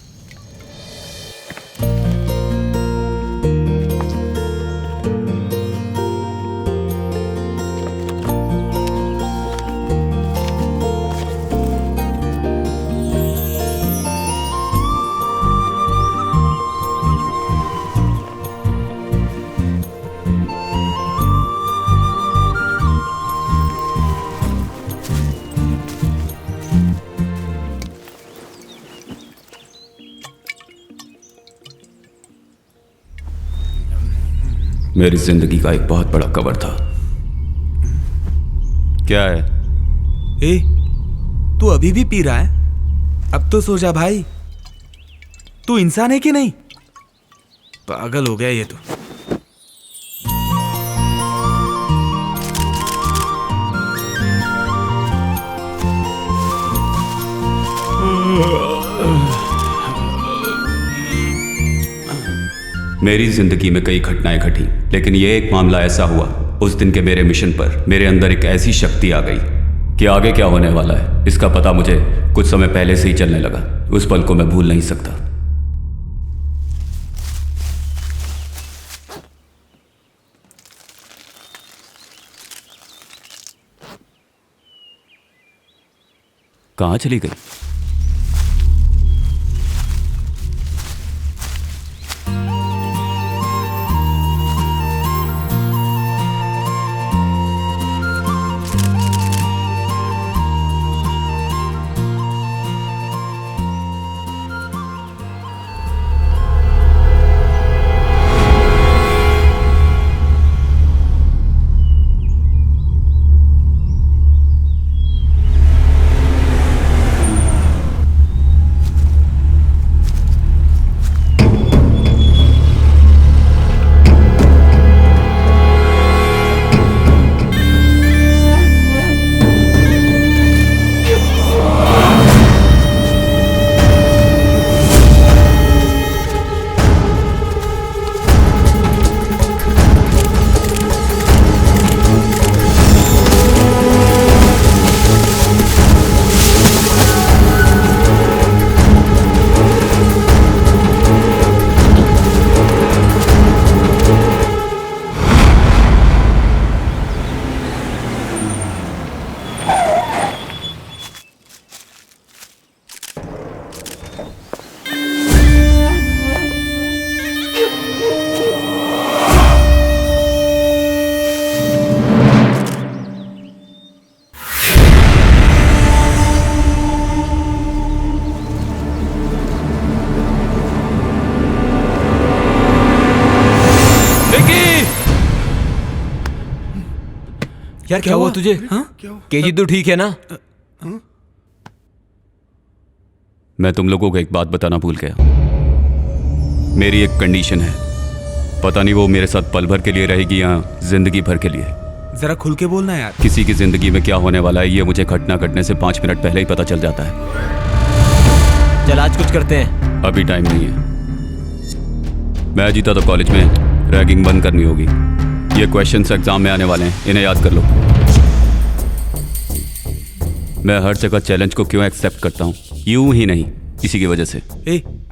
O: मेरी जिंदगी का एक बहुत बड़ा कवर था। क्या है?
D: ए, तू अभी भी पी रहा है? अब तो सो जा भाई। तू इंसान है कि नहीं? पागल हो गया ये तो।
O: मेरी जिंदगी में कई घटनाएं घटी, लेकिन ये एक मामला ऐसा हुआ। उस दिन के मेरे मिशन पर मेरे अंदर एक ऐसी शक्ति आ गई कि आगे क्या होने वाला है इसका पता मुझे कुछ समय पहले से ही चलने लगा। उस पल को मैं भूल नहीं सकता। कहां चली गई?
C: यार क्या हुआ तुझे? केजी तो ठीक है ना?
O: मैं तुम लोगों को एक बात बताना भूल गया। मेरी एक कंडीशन है, पता नहीं वो मेरे साथ पल भर के लिए रहेगी या जिंदगी भर के लिए।
D: जरा खुल के बोलना यार।
O: किसी की जिंदगी में क्या होने वाला है ये मुझे घटना घटने से 5 मिनट पहले ही पता चल जाता है।
C: चल आज कुछ करते हैं।
O: अभी टाइम नहीं है। मैं जीता तो कॉलेज में रैगिंग बंद करनी होगी। ये क्वेश्चंस एग्जाम में आने वाले हैं, इन्हें याद कर लो। मैं हर जगह चैलेंज को क्यों एक्सेप्ट करता हूँ? यूं ही नहीं, इसी की वजह से।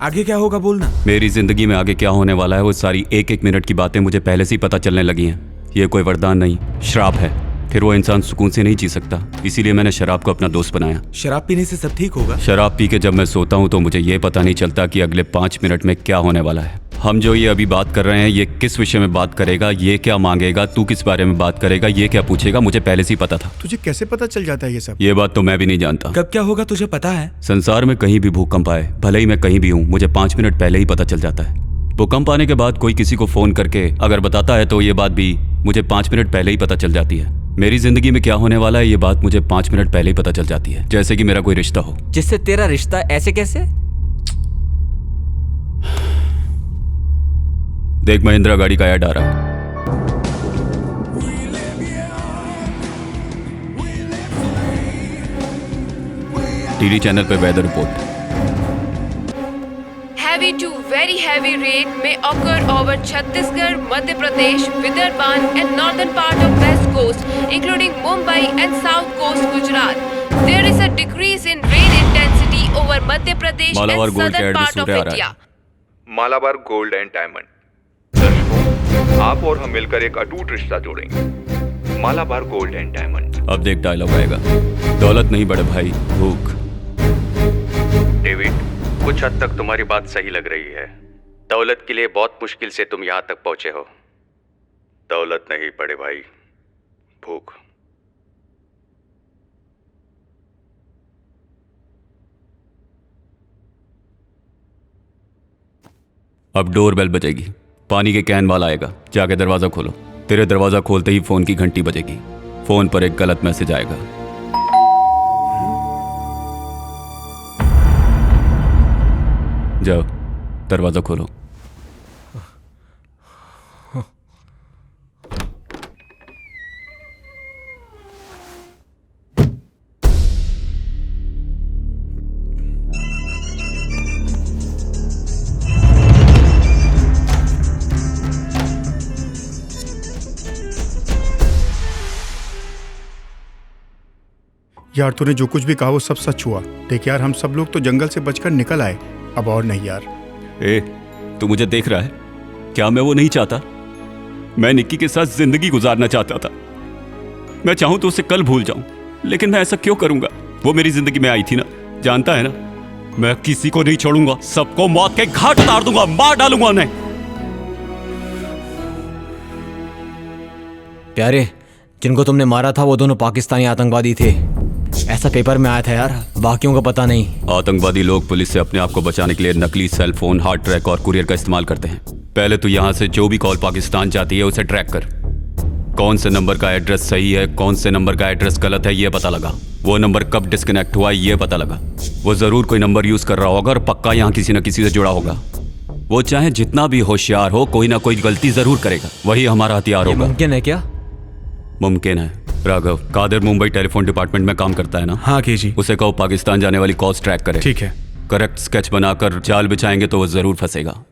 D: आगे क्या होगा बोलना।
O: मेरी जिंदगी में आगे क्या होने वाला है वो सारी एक एक मिनट की बातें मुझे पहले से ही पता चलने लगी हैं। ये कोई वरदान नहीं, श्राप है। फिर वो इंसान सुकून से नहीं जी सकता, इसीलिए मैंने शराब को अपना दोस्त बनाया।
D: शराब पीने से सब ठीक होगा?
O: शराब पी के जब मैं सोता हूँ तो मुझे ये पता नहीं चलता कि अगले 5 मिनट में क्या होने वाला है। हम जो ये अभी बात कर रहे हैं, ये किस विषय में बात करेगा, ये क्या मांगेगा, तू किस बारे में बात करेगा, ये क्या पूछेगा, मुझे पहले से ही पता था।
N: तुझे कैसे पता चल जाता है ये सब?
O: ये बात तो मैं भी नहीं जानता।
D: कब क्या होगा तुझे पता है?
O: संसार में कहीं भी भूकंप आए, भले ही मैं कहीं भी हूँ, मुझे 5 मिनट पहले ही पता चल जाता है। भूकंप आने के बाद कोई किसी को फोन करके अगर बताता है तो ये बात भी मुझे 5 मिनट पहले ही पता चल जाती है। मेरी जिंदगी में क्या होने वाला है ये बात मुझे 5 मिनट पहले ही पता चल जाती है। जैसे कि मेरा कोई रिश्ता हो।
C: जिससे तेरा रिश्ता ऐसे कैसे?
O: देख महिंद्रा गाड़ी का ऐड आ रहा है। टीवी चैनल पे weather report.
H: Heavy to very heavy rain may occur over Chhattisgarh, Madhya Pradesh, Vidarbhan and northern part of West Coast, including Mumbai and South Coast Gujarat. There is a decrease in rain intensity over Madhya Pradesh and southern part of India.
F: Malabar gold and diamond. दर्शकों, आप और हम मिलकर एक अटूट रिश्ता जोड़ेंगे। Malabar gold and diamond.
O: अब देख डायलॉग आएगा। दौलत नहीं बड़े भाई, भूख।
M: डेविड, कुछ हद तक तुम्हारी बात सही लग रही है। दौलत के लिए बहुत मुश्किल से तुम यहाँ तक पहुंचे हो। दौलत नहीं बड़े भाई, भूख।
O: अब डोर बेल बजेगी, पानी के कैन वाला आएगा, जाके दरवाजा खोलो। तेरे दरवाजा खोलते ही फोन की घंटी बजेगी। फोन पर एक गलत मैसेज आएगा। जाओ दरवाजा खोलो।
N: यार तूने जो कुछ भी कहा वो सब सच हुआ। देख यार, हम सब लोग तो जंगल से बचकर निकल आए, अब और नहीं यार।
O: तू मुझे देख रहा है? क्या मैं वो नहीं चाहता? मैं निक्की के साथ जिंदगी गुजारना चाहता था। मैं चाहूं तो उसे कल भूल जाऊं, लेकिन मैं ऐसा क्यों करूंगा? वो मेरी जिंदगी में आई थी ना, जानता है ना? मैं किसी को नहीं छोड़ूंगा, सबको मौत के घाट उतार दूंगा, मार डालूंगा उन्हें।
C: प्यारे, जिनको तुमने मारा था वो दोनों पाकिस्तानी आतंकवादी थे, ऐसा पेपर में आया था यार, बाकियों को पता नहीं।
O: आतंकवादी लोग पुलिस से अपने आप को बचाने के लिए नकली सेल फोन, हार्ट ट्रैक और कुरियर का इस्तेमाल करते हैं। पहले तो यहाँ से जो भी कॉल पाकिस्तान जाती है उसे ट्रैक कर। कौन से नंबर का एड्रेस सही है, कौन से नंबर का एड्रेस गलत है, ये पता लगा। वो नंबर कब डिस्कनेक्ट हुआ ये पता लगा। वो जरूर कोई नंबर यूज कर रहा होगा और पक्का यहाँ किसी न किसी से जुड़ा होगा। वो चाहे जितना भी होशियार हो, कोई ना कोई गलती जरूर करेगा। वही हमारा हथियार होगा।
C: मुमकिन है क्या?
O: मुमकिन है। राघव, कादिर मुंबई टेलीफोन डिपार्टमेंट में काम करता है ना?
D: हाँ के जी।
O: उसे कहो पाकिस्तान जाने वाली कॉल्स ट्रैक करे।
D: ठीक है।
O: करेक्ट स्केच बनाकर जाल बिछाएंगे तो वो जरूर फंसेगा।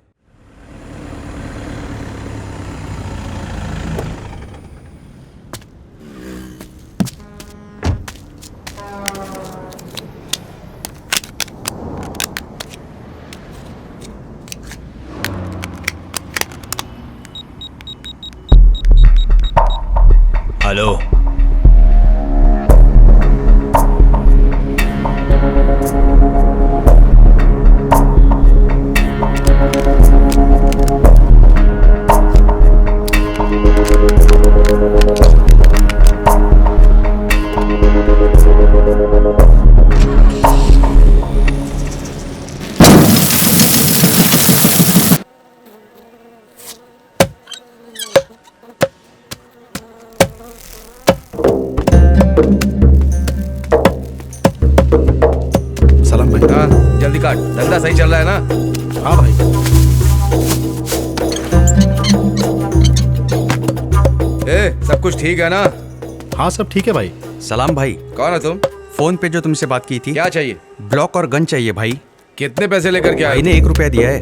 C: हेलो,
I: सलाम भाई। हाँ जल्दी काट, धंधा सही चल रहा है ना? हाँ भाई। सब कुछ ठीक है ना?
P: हाँ सब ठीक है भाई।
Q: सलाम भाई।
I: कौन है तुम?
Q: फोन पे जो तुमसे बात की थी।
I: क्या चाहिए?
Q: ब्लॉक और गन चाहिए भाई।
I: कितने पैसे लेकर के आए?
Q: भाई ने 1 रुपया दिया है।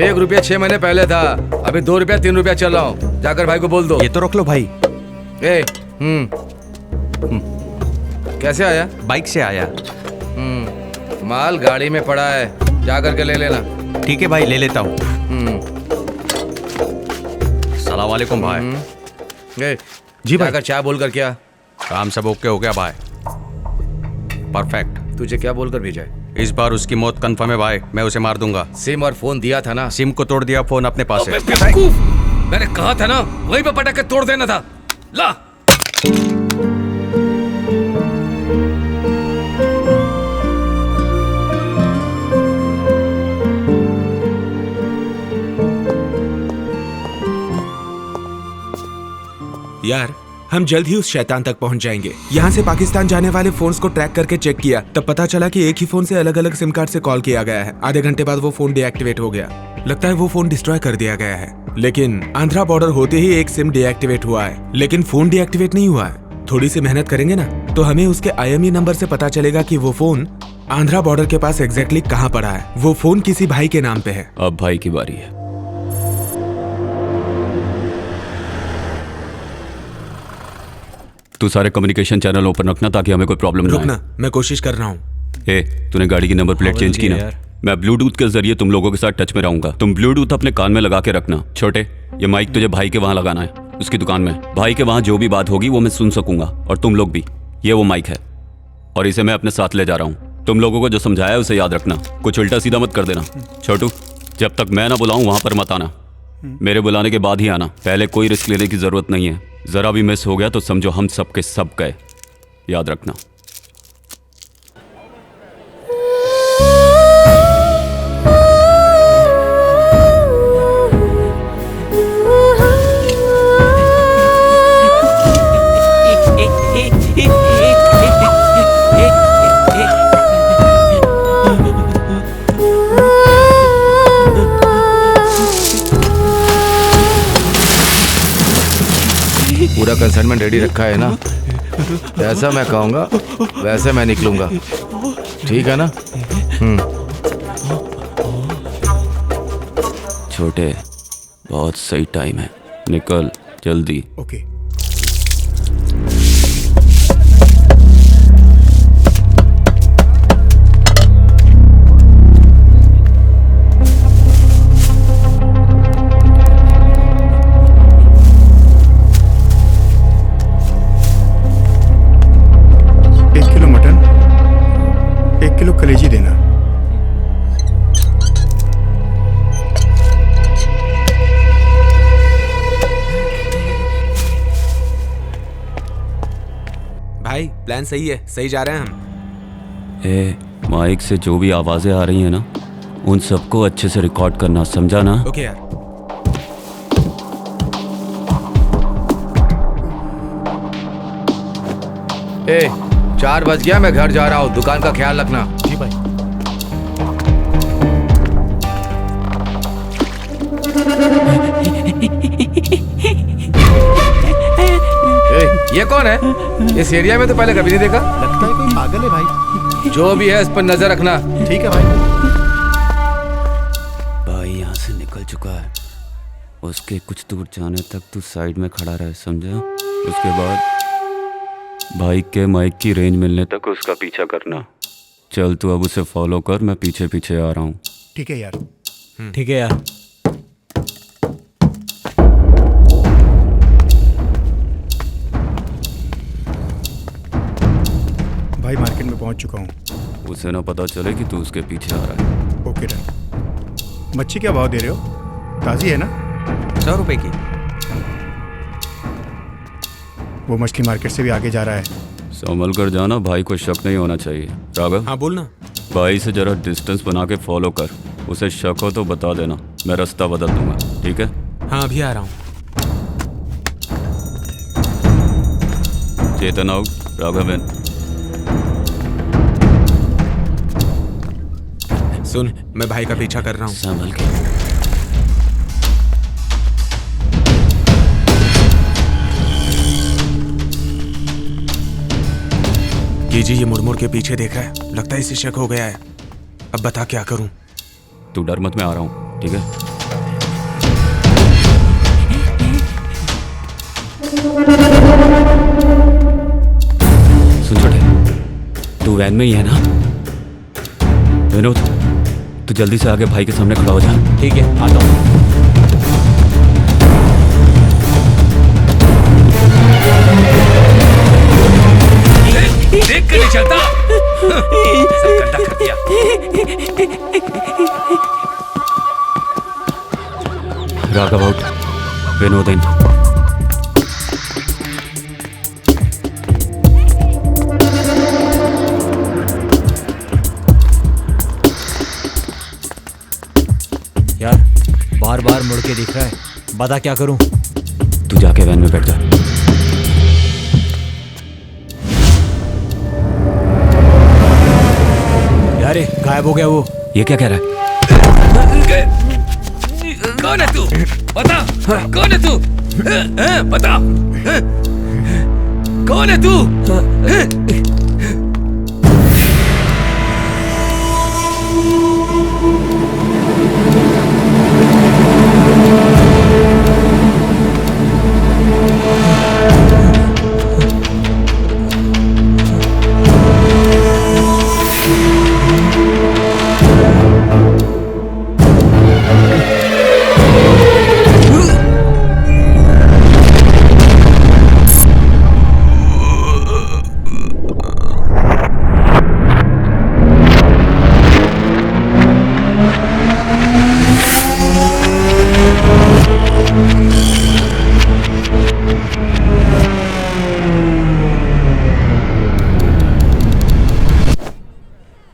I: 1 रुपया 6 महीने पहले था, अभी 2 रुपया 3 रुपया चल रहा हूँ। जाकर भाई को बोल दो।
Q: ये तो रख लो भाई।
I: कैसे आया?
Q: बाइक से आया।
I: माल गाड़ी में पड़ा है, जाकर के ले लेना।
Q: ठीक है भाई, ले लेता हूँ। सलाम वालेकुम भाई।
I: जी भाई। चाय बोलकर क्या?
Q: काम सब ओके हो गया भाई। परफेक्ट।
I: तुझे क्या बोलकर भेजा है?
Q: इस बार उसकी मौत कंफर्म है भाई, मैं उसे मार दूंगा।
I: सिम और फोन दिया था ना?
Q: सिम को तोड़ दिया, फोन अपने पास है।
I: मैंने कहा था ना, वहीं पे पटक के तोड़ देना था। ला।
D: यार हम जल्द ही उस शैतान तक पहुंच जाएंगे। यहाँ से पाकिस्तान जाने वाले फोन्स को ट्रैक करके चेक किया, तब पता चला कि एक ही फोन से अलग अलग सिम कार्ड से कॉल किया गया है। आधे घंटे बाद वो फोन डीएक्टिवेट हो गया। लगता है वो फोन डिस्ट्रॉय कर दिया गया है। लेकिन आंध्रा बॉर्डर होते ही एक सिम डीएक्टिवेट हुआ है, लेकिन फोन डीएक्टिवेट नहीं हुआ है। थोड़ी सी मेहनत करेंगे ना तो हमें उसके IME नंबर से पता चलेगा कि वो फोन आंध्रा बॉर्डर के पास एग्जैक्टली कहाँ पड़ा है। वो फोन किसी भाई के नाम पे है।
O: अब भाई की बारी है। तू सारे कम्युनिकेशन चैनल ओपन रखना ताकि हमें कोई प्रॉब्लम ना
D: रुकना, मैं कोशिश कर रहा हूँ।
O: तूने गाड़ी की नंबर प्लेट चेंज की ना? मैं ब्लूटूथ के जरिए तुम लोगों के साथ टच में रहूंगा। तुम ब्लूटूथ अपने कान में लगा के रखना। छोटे, ये माइक तुझे भाई के वहां लगाना है, उसकी दुकान में। भाई के वहां जो भी बात होगी वो मैं सुन सकूंगा, और तुम लोग भी। ये वो माइक है और इसे मैं अपने साथ ले जा रहा हूँ। तुम लोगों को जो समझाया है उसे याद रखना, कुछ उल्टा सीधा मत कर देना। छोटू, जब तक मैं ना बुलाऊं वहां पर मत आना, मेरे बुलाने के बाद ही आना। पहले कोई रिस्क लेने की जरूरत नहीं है। जरा भी मिस हो गया तो समझो हम सब के सब गए, याद रखना।
I: पूरा कंसाइनमेंट रेडी रखा है ना? जैसा मैं कहूँगा वैसे मैं निकलूंगा, ठीक है ना?
O: छोटे, बहुत सही टाइम है, निकल जल्दी।
N: ओके। कलेजी देना।
D: भाई प्लान सही है, सही जा रहे हैं हम।
O: माइक से जो भी आवाजें आ रही हैं ना, उन सबको अच्छे से रिकॉर्ड करना, समझा ना?
D: ओके यार।
I: 4 बज गया, मैं घर जा रहा हूँ। दुकान का ख्याल रखना।
P: जी भाई।
I: ये कौन है? इस एरिया में तो पहले कभी नहीं देखा।
P: लगता है कोई पागल है भाई।
I: जो भी है इस पर नजर रखना।
P: ठीक है भाई।
O: भाई यहाँ से निकल चुका है, उसके कुछ दूर जाने तक तू साइड में खड़ा रहे, समझा? उसके बाद बाइक के माइक की रेंज मिलने तक उसका पीछा करना। चल तू अब उसे फॉलो कर, मैं पीछे पीछे आ रहा हूँ।
N: ठीक है यार।
C: ठीक है यार।
N: भाई मार्केट में पहुंच चुका हूँ।
O: उसे ना पता चले कि तू उसके पीछे आ रहा है।
N: Okay done. मच्छी क्या भाव दे रहे हो? ताज़ी है ना?
Q: 100 रुपए की।
N: वो मछली मार्केट से भी आगे जा रहा है।
O: संभल कर जाना, भाई को शक नहीं होना चाहिए। राघव,
D: हाँ बोलना।
O: भाई से जरा डिस्टेंस बना के फॉलो कर, उसे शक हो तो बता देना, मैं रास्ता बदल दूंगा, ठीक है?
D: हाँ अभी आ रहा हूँ।
O: चेतन आउट, राघवन।
D: सुन, मैं भाई का पीछा कर रहा हूँ।
O: संभल के।
D: कीजी ये मुड़ के पीछे देख रहा है, लगता है इसे शक हो गया है। अब बता क्या करूं?
O: तू डर मत, मैं आ रहा हूँ, ठीक है? सुन छोटे, तू वैन में ही है ना? विनोद, तू जल्दी से आगे भाई के सामने खड़ा हो जा।
C: ठीक है, आता हूँ।
A: देख कर नहीं चलता। सब गंदा कर दिया।
O: राघव आउट, विनोद इन।
C: यार बार बार मुड़ के दिख रहा है, बता क्या करूं?
O: तू जाके वैन में बैठ जा।
C: अरे गायब हो गया वो।
O: ये क्या कह रहा है?
A: कौन है तू? बता, कौन है तू? बता, कौन है तू?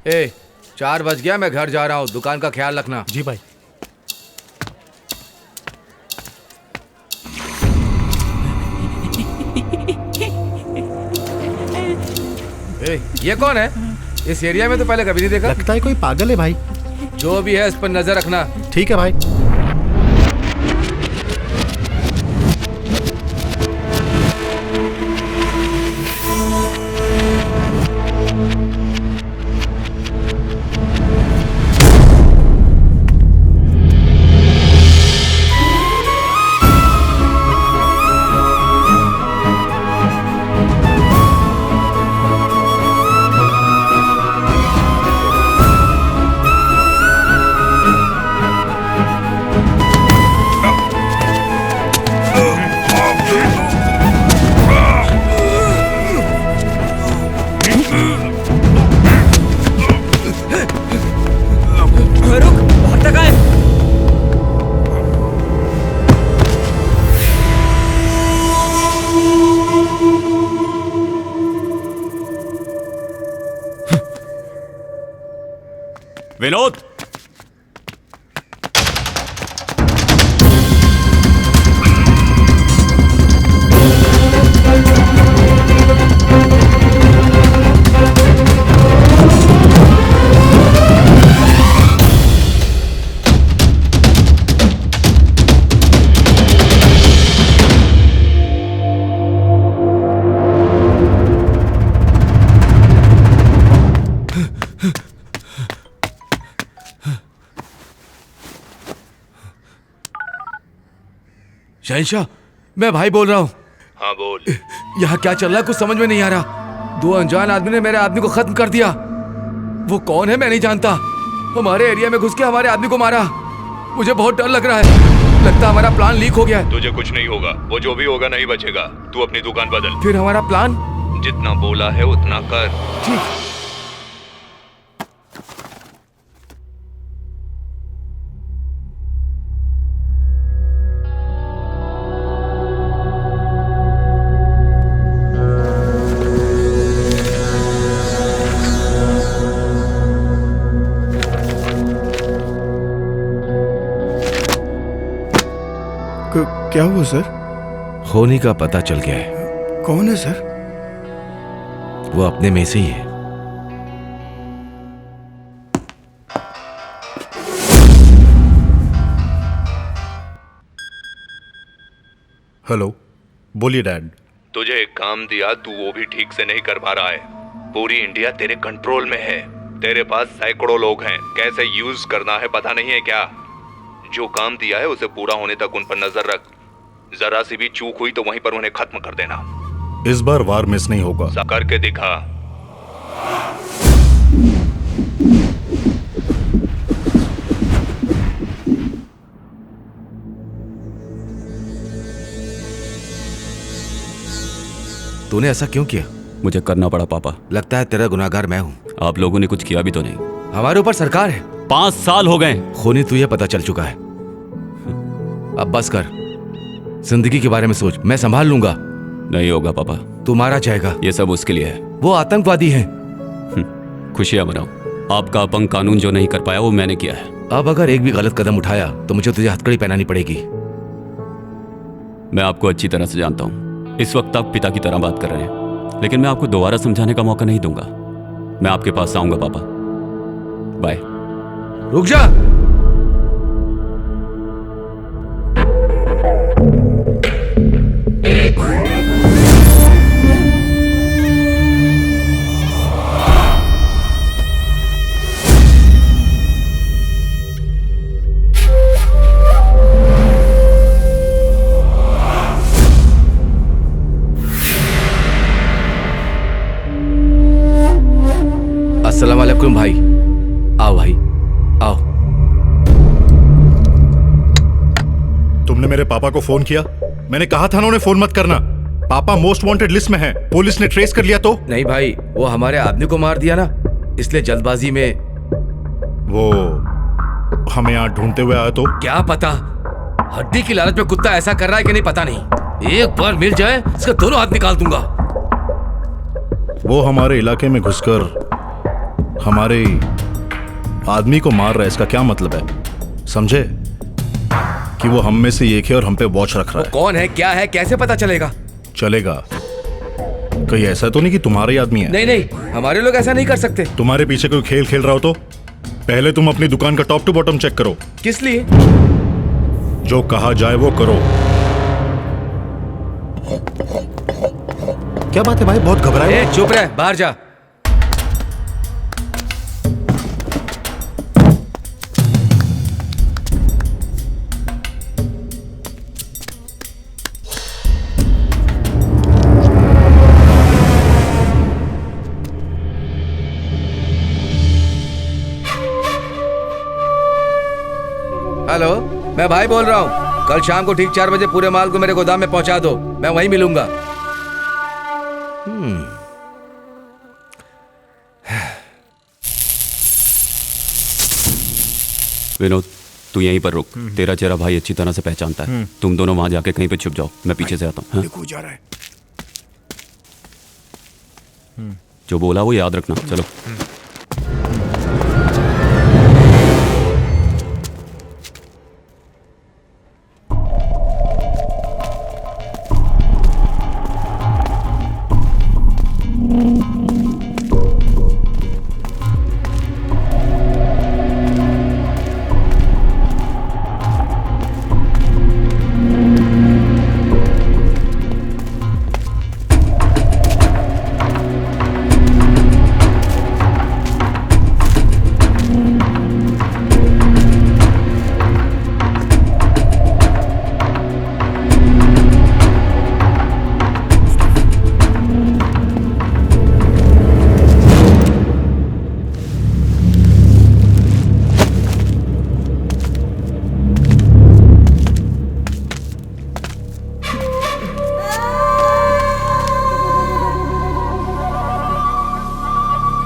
I: ए, 4 बज गया, मैं घर जा रहा हूँ, दुकान का ख्याल रखना।
P: जी भाई।
I: ए, ये कौन है? इस एरिया में तो पहले कभी नहीं देखा।
P: लगता है कोई पागल है भाई।
I: जो भी है इस पर नजर रखना।
P: ठीक है भाई।
O: विनोद,
I: शहंशाह, मैं भाई बोल रहा हूँ।
Q: हाँ बोल।
I: यहाँ क्या चल रहा है, कुछ समझ में नहीं आ रहा। 2 अनजान आदमी ने मेरे आदमी को खत्म कर दिया। वो कौन है मैं नहीं जानता। हमारे एरिया में घुस के हमारे आदमी को मारा। मुझे बहुत डर लग रहा है। लगता है हमारा प्लान लीक हो गया है।
Q: तुझे कुछ नहीं होगा, वो जो भी होगा नहीं बचेगा। तू अपनी दुकान बदल।
I: फिर हमारा प्लान?
Q: जितना बोला है उतना कर।
I: ठीक।
N: क्या हुआ सर?
I: खोनी का पता चल गया है।
N: कौन है सर?
I: वो अपने में से ही है।
P: हेलो, बोलिए डैड।
M: तुझे एक काम दिया, तू वो भी ठीक से नहीं कर पा रहा है। पूरी इंडिया तेरे कंट्रोल में है, तेरे पास सैकड़ों लोग हैं, कैसे यूज करना है पता नहीं है क्या? जो काम दिया है उसे पूरा होने तक उन पर नजर रख। जरा सी भी चूक हुई तो वहीं पर उन्हें खत्म कर देना।
P: इस बार वार मिस नहीं होगा।
M: सा करके दिखा।
I: तूने ऐसा क्यों किया?
O: मुझे करना पड़ा पापा।
I: लगता है तेरा गुनाहगार मैं हूँ।
O: आप लोगों ने कुछ किया भी तो नहीं।
I: हमारे ऊपर सरकार है।
O: 5 साल हो गए।
I: खूनी तुझे पता चल चुका है। अब बस कर, जिंदगी के बारे में सोच। मैं संभाल लूंगा।
O: नहीं होगा पापा।
I: तू मारा जाएगा।
O: ये सब उसके लिए है।
I: वो आतंकवादी है।
O: खुशियां मनाओ। आपका अपंग कानून जो नहीं कर पाया वो मैंने किया है।
I: अब अगर एक भी गलत कदम उठाया तो मुझे तुझे हथकड़ी पहनानी पड़ेगी।
O: मैं आपको अच्छी तरह से जानता हूँ। इस वक्त आप पिता की तरह बात कर रहे हैं, लेकिन मैं आपको दोबारा समझाने का मौका नहीं दूंगा। मैं आपके पास आऊंगा पापा। बाय।
I: रुक जा। अस्सलाम वालेकुम भाई। आओ भाई, आओ।
P: तुमने मेरे पापा को फोन किया? मैंने कहा था ना उन्हें फोन मत करना। पापा मोस्ट वांटेड लिस्ट में हैं। पुलिस ने ट्रेस कर लिया तो?
I: नहीं भाई, वो हमारे आदमी को मार दिया ना, इसलिए जल्दबाजी में।
P: वो हमें यहाँ ढूंढते हुए आया तो?
I: क्या पता, हड्डी की लालच में कुत्ता ऐसा कर रहा है कि नहीं पता नहीं। एक बार मिल जाए इसका दोनों हाथ निकाल दूंगा।
P: वो हमारे इलाके में घुसकर हमारे आदमी को मार रहा है। इसका क्या मतलब है? समझे कि वो हम में से एक है और हम पे वॉच रख रहा है।
I: कौन है, क्या है, कैसे पता चलेगा?
P: चलेगा। कहीं ऐसा तो नहीं कि तुम्हारा ही आदमी है?
I: नहीं नहीं, हमारे लोग ऐसा नहीं कर सकते।
P: तुम्हारे पीछे कोई खेल खेल रहा हो तो पहले तुम अपनी दुकान का टॉप टू बॉटम चेक करो।
I: किस लिए?
P: जो कहा जाए वो करो। क्या बात है भाई, बहुत घबराए?
I: चुप रह, बाहर जा। हेलो, मैं भाई बोल रहा हूँ। कल शाम को ठीक 4 बजे पूरे माल को मेरे गोदाम में पहुंचा दो। मैं वहीं मिलूंगा।
O: विनोद, तू यहीं पर रुक। तेरा चेहरा भाई अच्छी तरह से पहचानता है। तुम दोनों वहां जाके कहीं पे छुप जाओ, मैं पीछे से आता हूँ।
N: देखो जा रहा है।
O: जो बोला वो याद रखना। चलो।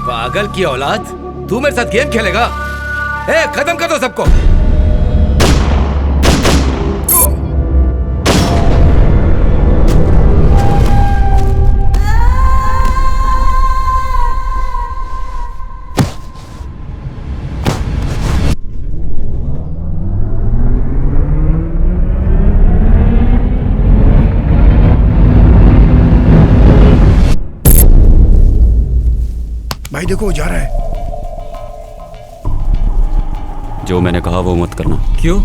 I: पागल की औलाद, तू मेरे साथ गेम खेलेगा? ए, खत्म कर दो सबको।
N: भाई देखो वो जा रहा है।
O: जो मैंने कहा वो मत करना।
C: क्यों?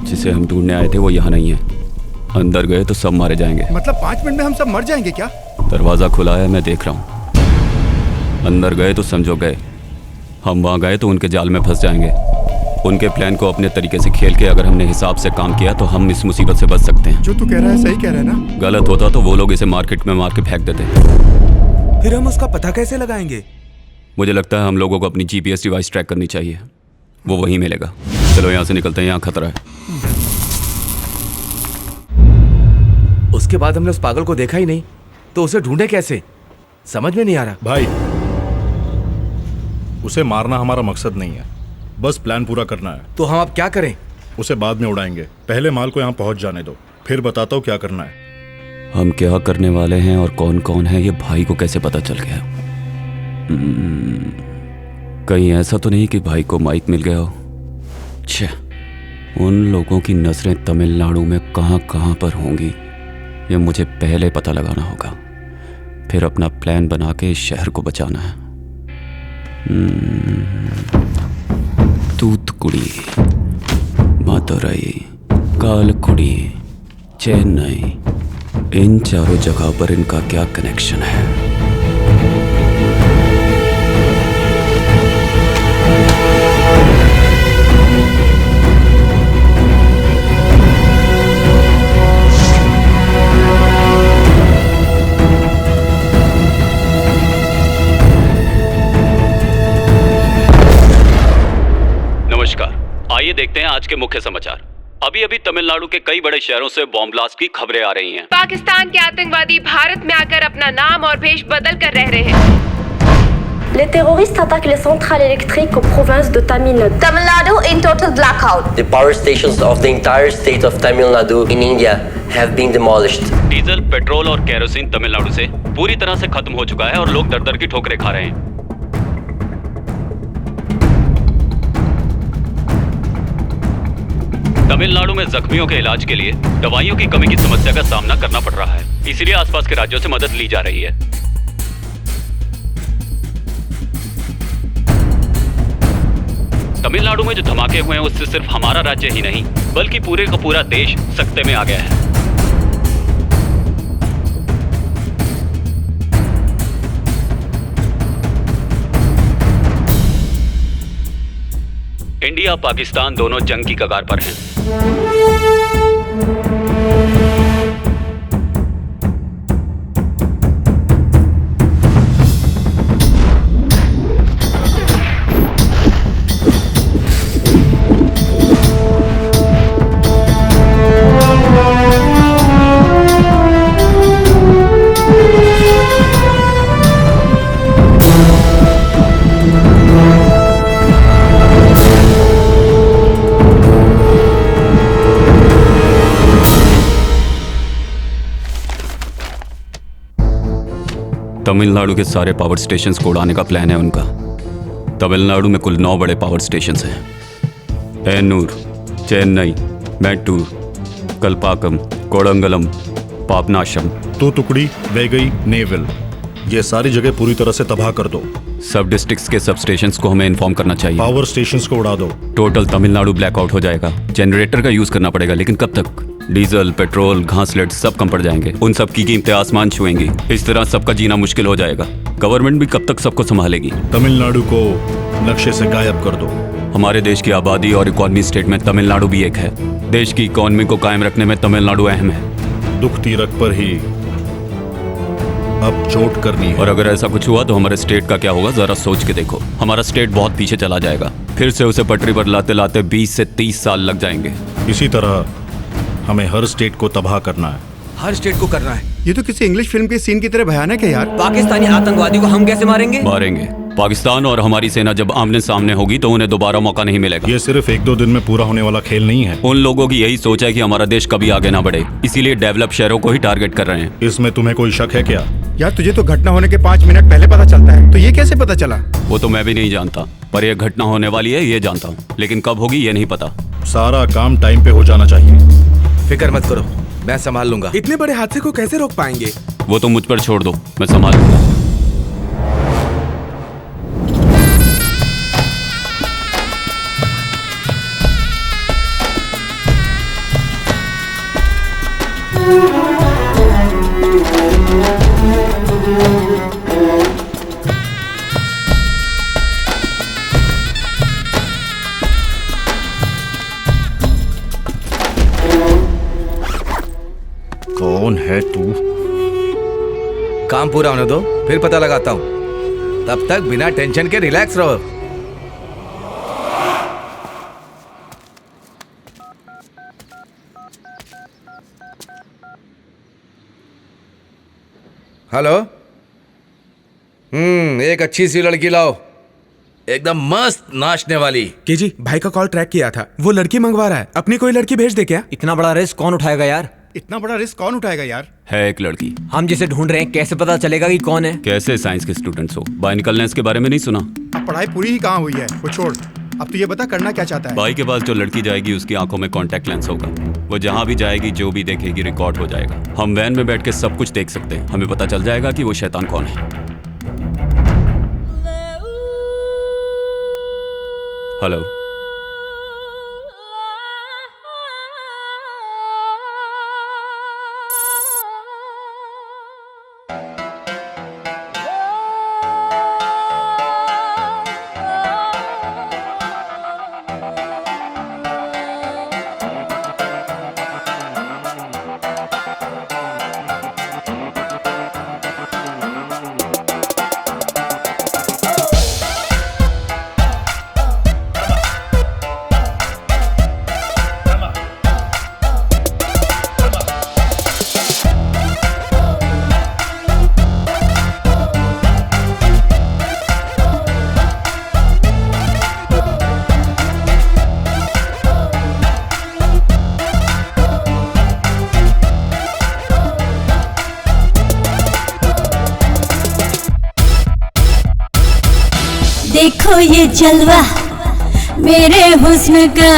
O: जिसे हम ढूंढने आए थे वो यहाँ नहीं है। अंदर गए तो सब मारे जाएंगे।
N: मतलब 5 मिनट में हम सब मर जाएंगे क्या?
O: दरवाजा खुला है, मैं देख रहा हूँ। अंदर गए तो समझो गए। हम वहाँ गए तो उनके जाल में फंस जाएंगे। उनके प्लान को अपने तरीके से खेल के अगर हमने हिसाब से काम किया तो हम इस मुसीबत से बच सकते हैं।
N: जो तू कह रहा है सही कह रहा है ना?
O: गलत होता तो वो लोग इसे मार्केट में मार के फेंक देते।
D: फिर हम उसका पता कैसे लगाएंगे?
O: मुझे लगता है हम लोगों को अपनी GPS डिवाइस ट्रैक करनी चाहिए। वो वहीं मिलेगा। चलो यहाँ से निकलते हैं, यहाँ खतरा है।
I: उसके बाद हमने उस पागल को देखा ही नहीं, तो उसे ढूंढे कैसे? समझ में नहीं आ रहा।
P: भाई, उसे मारना हमारा मकसद नहीं है, बस प्लान पूरा करना है।
I: तो हम अब क्या करें?
P: उसे बाद में उड़ाएंगे, पहले माल को यहाँ पहुँच जाने दो, फिर बताता हूँ क्या करना है।
O: हम क्या करने वाले हैं और कौन कौन है ये भाई को कैसे पता चल गया? कहीं ऐसा तो नहीं कि भाई को माइक मिल गया हो? छे, उन लोगों की नजरें तमिलनाडु में कहाँ कहाँ पर होंगी ये मुझे पहले पता लगाना होगा। फिर अपना प्लान बना के इस शहर को बचाना है। तूतुकुड़ी, मदुरई, कालकुड़ी, चेन्नई, इन चारों जगह पर इनका क्या कनेक्शन है? आइए देखते हैं आज के मुख्य समाचार। अभी अभी तमिलनाडु के कई बड़े शहरों से बॉम्ब ब्लास्ट की खबरें आ रही हैं।
H: पाकिस्तान के आतंकवादी भारत में आकर अपना नाम और भेष बदल कर रह रहे हैं।
R: Les terroristes attaquent les centrales électriques aux provinces de Tamil Nadu. Tamil Nadu in total blackout.
S: The power stations of the entire state of Tamil Nadu in India have been demolished.
O: Diesel, petrol और kerosene Tamil Nadu से पूरी तरह से खत्म हो चुका है और लोग दर दर की ठोकरें खा रहे हैं। तमिलनाडु में जख्मियों के इलाज के लिए दवाइयों की कमी की समस्या का सामना करना पड़ रहा है। इसीलिए आसपास के राज्यों से मदद ली जा रही है। तमिलनाडु में जो धमाके हुए हैं उससे सिर्फ हमारा राज्य ही नहीं बल्कि पूरे का पूरा देश सकते में आ गया है। इंडिया पाकिस्तान दोनों जंग की कगार पर हैं। तमिलनाडु के सारे पावर स्टेशंस को उड़ाने का प्लान है उनका। तमिलनाडु में कुल 9 बड़े पावर स्टेशंस हैं। एन्नूर, चेन्नई, मैट्टूर, कल्पाकम, कोडंगलम, पापनाशम,
P: तूतुकुड़ी, वेगई, नेवल, ये सारी जगह पूरी तरह से तबाह कर दो।
O: सब डिस्ट्रिक्ट्स के सब स्टेशंस को हमें इन्फॉर्म करना चाहिए।
P: पावर स्टेशंस को उड़ा दो।
O: टोटल तमिलनाडु ब्लैकआउट हो जाएगा। जनरेटर का यूज करना पड़ेगा, लेकिन कब तक? डीजल, पेट्रोल, घासलेट सब कम पड़ जाएंगे। उन सब की कीमतें आसमान छुएंगी। इस तरह सबका जीना मुश्किल हो जाएगा। गवर्नमेंट भी कब तक सबको संभालेगी?
P: तमिलनाडु को नक्शे से गायब कर दो।
O: हमारे देश की आबादी और इकोनॉमी स्टेट में तमिलनाडु भी एक है। देश की इकोनॉमी को कायम रखने में तमिलनाडु अहम है।
P: दुख तीरक पर ही अब चोट करनी है।
O: और अगर ऐसा कुछ हुआ तो हमारे स्टेट का क्या होगा, जरा सोच के देखो। हमारा स्टेट बहुत पीछे चला जाएगा। फिर से उसे पटरी पर लाते लाते 20 से 30 साल लग जाएंगे।
P: इसी तरह हमें हर स्टेट को तबाह करना है।
C: हर स्टेट को करना है।
N: ये तो किसी इंग्लिश फिल्म के सीन की तरह भयानक है यार।
C: पाकिस्तानी आतंकवादियों को हम कैसे मारेंगे?
O: मारेंगे। पाकिस्तान और हमारी सेना जब आमने सामने होगी तो उन्हें दोबारा मौका नहीं मिलेगा।
P: ये सिर्फ 1-2 दिन में पूरा होने वाला खेल नहीं है।
O: उन लोगों की यही सोच है कि हमारा देश कभी आगे ना बढ़े, इसीलिए डेवलप शहरों को ही टारगेट कर रहे हैं।
P: इसमें तुम्हें कोई शक है क्या?
N: यार तुझे तो घटना होने के 5 मिनट पहले पता चलता है, तो ये कैसे पता चला?
O: वो तो मैं भी नहीं जानता, पर यह घटना होने वाली है ये जानता हूँ, लेकिन कब होगी ये नहीं पता।
P: सारा काम टाइम पे हो जाना चाहिए।
I: फिक्र मत करो, मैं संभाल लूंगा।
D: इतने बड़े हादसे को कैसे रोक पाएंगे?
O: वो तो मुझ पर छोड़ दो, मैं संभाल लूंगा।
I: पूरा होने दो, फिर पता लगाता हूँ। तब तक बिना टेंशन के रिलैक्स रहो। हेलो। एक अच्छी सी लड़की लाओ, एकदम मस्त नाचने वाली।
D: के जी, भाई का कॉल ट्रैक किया था, वो लड़की मंगवा रहा है। अपनी कोई लड़की भेज दे क्या?
C: इतना बड़ा रिस्क कौन उठाएगा यार?
N: इतना बड़ा रिस्क कौन उठाएगा यार?
O: है एक लड़की।
C: हम जिसे ढूंढ रहे हैं कैसे पता चलेगा कि कौन है?
O: कैसे साइंस के स्टूडेंट्स हो, बायोनिकल लेंस के बारे में नहीं सुना?
N: अब पढ़ाई पूरी ही कहाँ हुई है, वो छोड़। अब तू ये बता करना क्या चाहता है?
O: भाई के पास जो लड़की जाएगी उसकी आंखों में कांटेक्ट लेंस होगा। वो जहाँ भी जाएगी जो भी देखेगी रिकॉर्ड हो जाएगा। हम वैन में बैठ के सब कुछ देख सकते हैं। हमें पता चल जाएगा कि वो शैतान कौन है। हेलो।
J: देखो ये जलवा मेरे हुस्न का,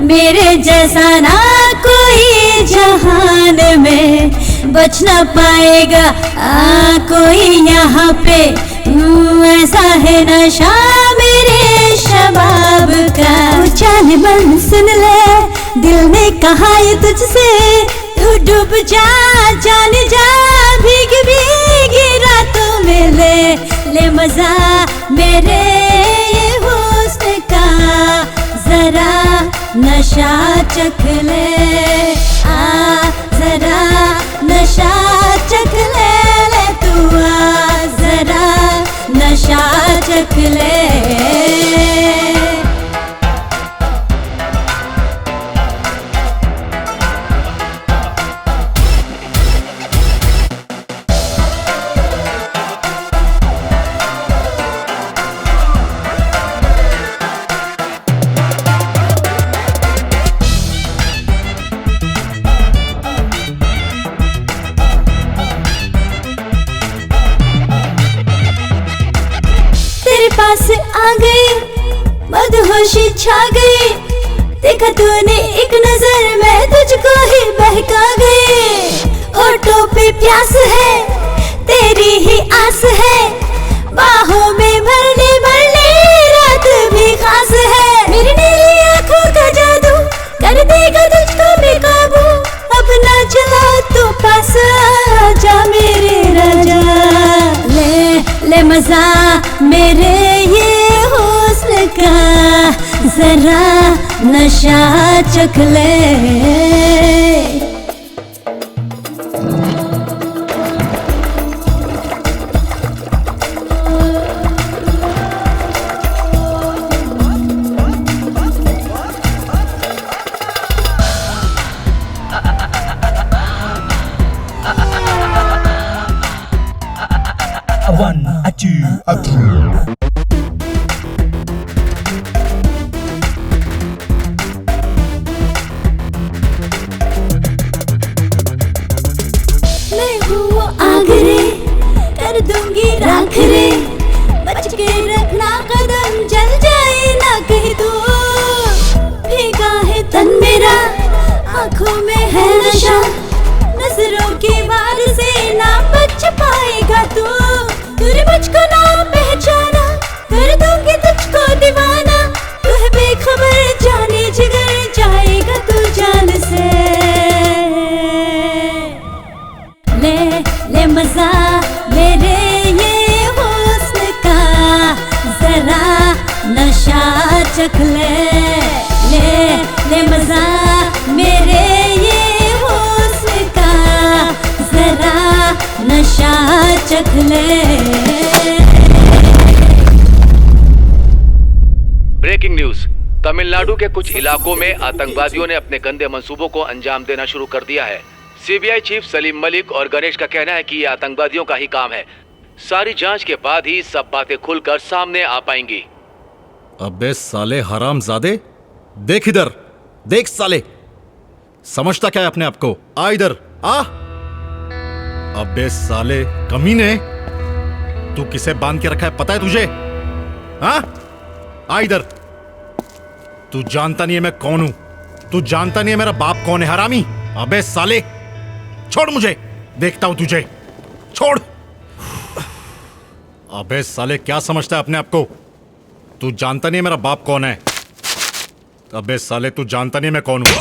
J: मेरे जैसा ना कोई जहान में बच ना पाएगा कोई यहाँ पे। ऐसा है नशा मेरे शबाब का। जाने मन सुन ले, दिल ने कहा ये तुझसे, तू डूब जा जान जा भीग भीगी रातों में। ले मजा मेरे ये हुस्न का, जरा नशा चख ले। जरा नशा चख ले तू, जरा नशा चख ले। पास आ गई, मदहोशी छा गई। देखा तूने एक नजर में तुझको ही बहका गई। होठों पे प्यास है, तेरी ही आस है। बाहों में भरने भरने रात भी खास है। मेरी नीली आंखों का जादू कर देगा तुझको बेकाबू। अपना चला तो पास जा मेरे राजा। ले मजा मेरे ये हुस्न का, जरा नशा चख ले। मैं हूँ आगरे, कर दूंगी राख रे। बच के रखना कदम, जल जाए ना कहीं दूर। भीगा है तन मेरा, आँखों में है नशा। नजरों के वार से ना बच पाएगा तू। तूने मुझको ना पहचाना, कर दूंगी तुझको दीवाना। तू है बेखबर जाने जिगर, जाएगा तू जान से। ले मजा मेरे ये हुस्न का, जरा नशा चख ले। ले मजा मेरे ये हुस्न का, जरा नशा चख ले।
I: Breaking news. तमिलनाडु के कुछ इलाकों में आतंकवादियों ने अपने गंदे मंसूबों को अंजाम देना शुरू कर दिया है। सीबीआई चीफ सलीम मलिक और गणेश का कहना है कि ये आतंकवादियों का ही काम है। सारी जांच के बाद ही सब बातें खुलकर सामने आ पाएंगी।
P: अबे साले हरामजादे, देख इधर, देख साले, समझता क्या है अपने आप को? आ इधर आ। अबे साले कमीने, तू किसे बांध के रखा है पता है तुझे? हाँ, आ इधर। तू जानता नहीं है मैं कौन हूं, तू जानता नहीं है मेरा बाप कौन है हरामी। अबे साले छोड़ मुझे, देखता हूं तुझे, छोड़। अबे साले क्या समझता है अपने आप को? तू जानता नहीं है मेरा बाप कौन है। अबे साले तू जानता नहीं है मैं कौन हूं।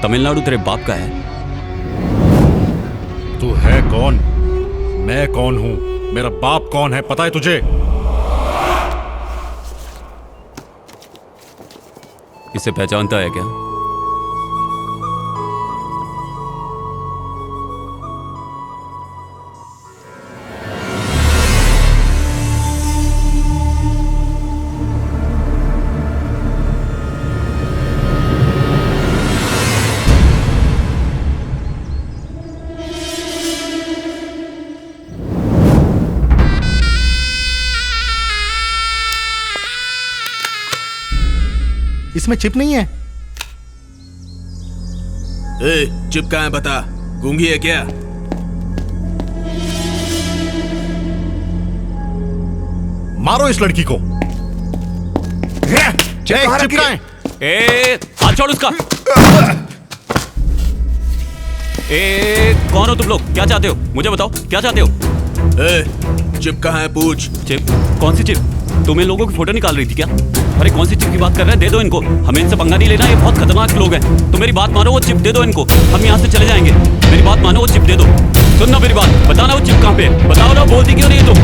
O: तमिलनाडु तेरे बाप का है?
P: तू है कौन? मैं कौन हूं? मेरा बाप कौन है पता है तुझे?
O: इसे पहचानता है क्या?
P: इसमें चिप नहीं है।
D: चिप कहाँ है बता? गूंगी है क्या?
P: मारो इस लड़की को। चिप कहाँ है?
O: हाथ छोड़ उसका। कौन हो तुम लोग? क्या चाहते हो? मुझे बताओ क्या चाहते हो?
D: चिप कहाँ है पूछ।
O: चिप? कौन सी चिप? तुम इन लोगों की फोटो निकाल रही थी क्या? अरे कौन सी चिप की बात कर रहे हैं? दे दो इनको, हमें इनसे पंगा नहीं लेना, ये बहुत खतरनाक लोग हैं। तो मेरी बात मानो, वो चिप दे दो इनको, हम यहाँ से चले जाएंगे। मेरी बात मानो, वो चिप दे दो। सुनना मेरी बात, बताना वो चिप कहाँ पे है, बताओ ना, बोलती क्यों नहीं है तुम?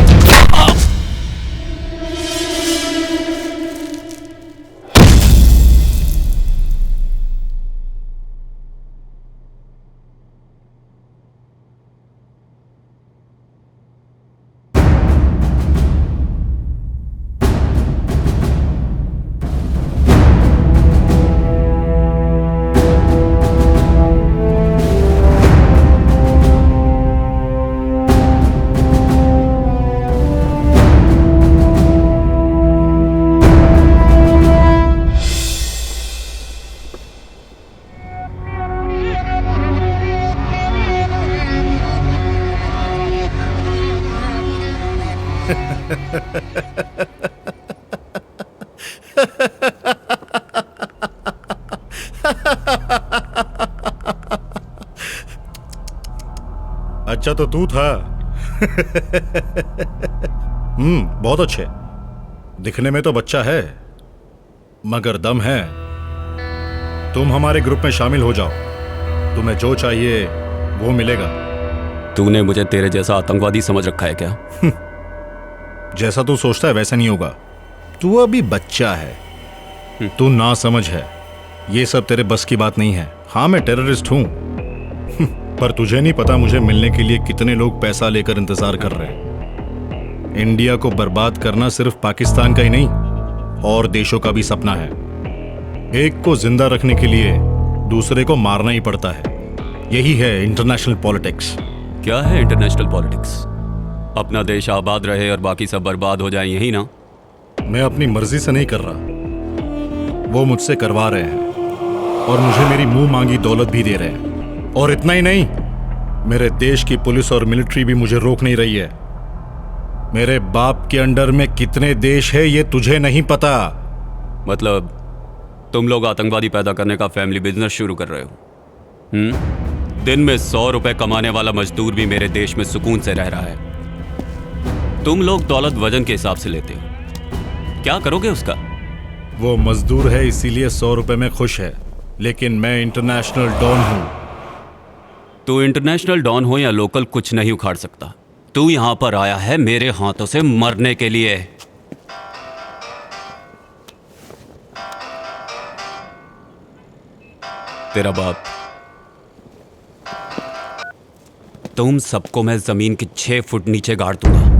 P: अच्छा तो तू था। बहुत अच्छे। दिखने में तो बच्चा है मगर दम है। तुम हमारे ग्रुप में शामिल हो जाओ, तुम्हें जो चाहिए वो मिलेगा।
O: तूने मुझे तेरे जैसा आतंकवादी समझ रखा है क्या?
P: जैसा तू सोचता है वैसा नहीं होगा। तू अभी बच्चा है, तू ना समझ है, ये सब तेरे बस की बात नहीं है। हाँ मैं टेररिस्ट हूं, पर तुझे नहीं पता मुझे मिलने के लिए कितने लोग पैसा लेकर इंतजार कर रहे हैं। इंडिया को बर्बाद करना सिर्फ पाकिस्तान का ही नहीं और देशों का भी सपना है। एक को जिंदा रखने के लिए दूसरे को मारना ही पड़ता है। यही है इंटरनेशनल पॉलिटिक्स।
O: क्या है इंटरनेशनल पॉलिटिक्स? अपना देश आबाद रहे और बाकी सब बर्बाद हो जाए, यही ना?
P: मैं अपनी मर्जी से नहीं कर रहा, वो मुझसे करवा रहे हैं और मुझे मेरी मुंह मांगी दौलत भी दे रहे हैं। और इतना ही नहीं, मेरे देश की पुलिस और मिलिट्री भी मुझे रोक नहीं रही है। मेरे बाप के अंडर में कितने देश है ये तुझे नहीं पता।
O: मतलब तुम लोग आतंकवादी पैदा करने का फैमिली बिजनेस शुरू कर रहे हो? दिन में 100 रुपए कमाने वाला मजदूर भी मेरे देश में सुकून से रह रहा है। तुम लोग दौलत वजन के हिसाब से लेते हो, क्या करोगे उसका?
P: वो मजदूर है इसीलिए 100 रुपए में खुश है, लेकिन मैं इंटरनेशनल डॉन हूं।
O: तू इंटरनेशनल डॉन हो या लोकल, कुछ नहीं उखाड़ सकता। तू यहां पर आया है मेरे हाथों से मरने के लिए। तेरा बाप तुम सबको मैं जमीन के 6 फुट नीचे गाड़ दूंगा।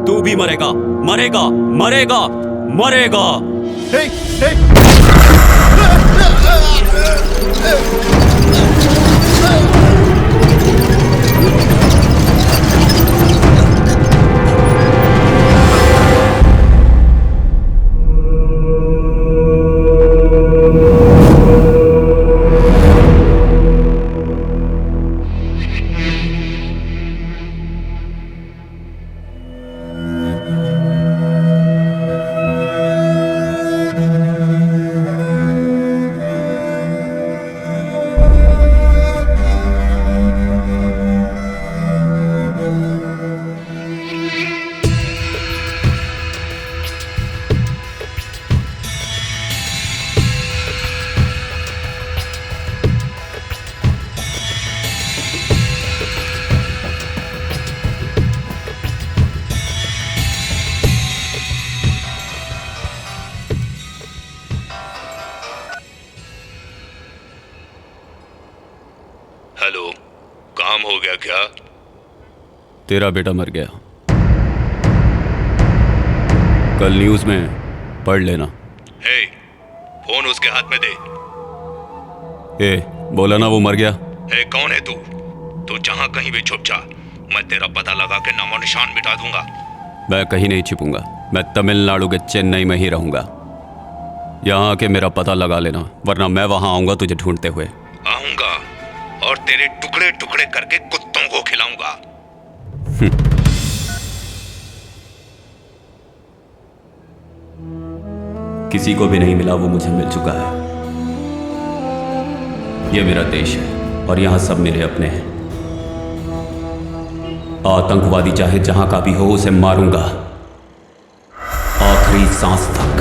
O: तू भी मरेगा, मरेगा, मरेगा, मरेगा।
M: हेलो, काम हो गया क्या?
O: तेरा बेटा मर गया। कल न्यूज में पढ़ लेना।
M: हे, फोन उसके हाथ में दे।
O: ए, बोला ना वो मर गया।
M: हे, कौन है तू? तू जहां कहीं भी छुप जा, मैं तेरा पता लगा के नामो निशान मिटा दूंगा।
O: मैं कहीं नहीं छिपूंगा। मैं तमिलनाडु के चेन्नई में ही रहूंगा। यहाँ आके मेरा पता लगा लेना, वरना मैं वहां आऊंगा तुझे ढूंढते हुए।
M: आऊंगा और तेरे टुकड़े टुकड़े करके कुत्तों को खिलाऊंगा।
O: किसी को भी नहीं मिला वो मुझे मिल चुका है। ये मेरा देश है और यहां सब मेरे अपने हैं। आतंकवादी चाहे जहां का भी हो उसे मारूंगा, आखिरी सांस तक।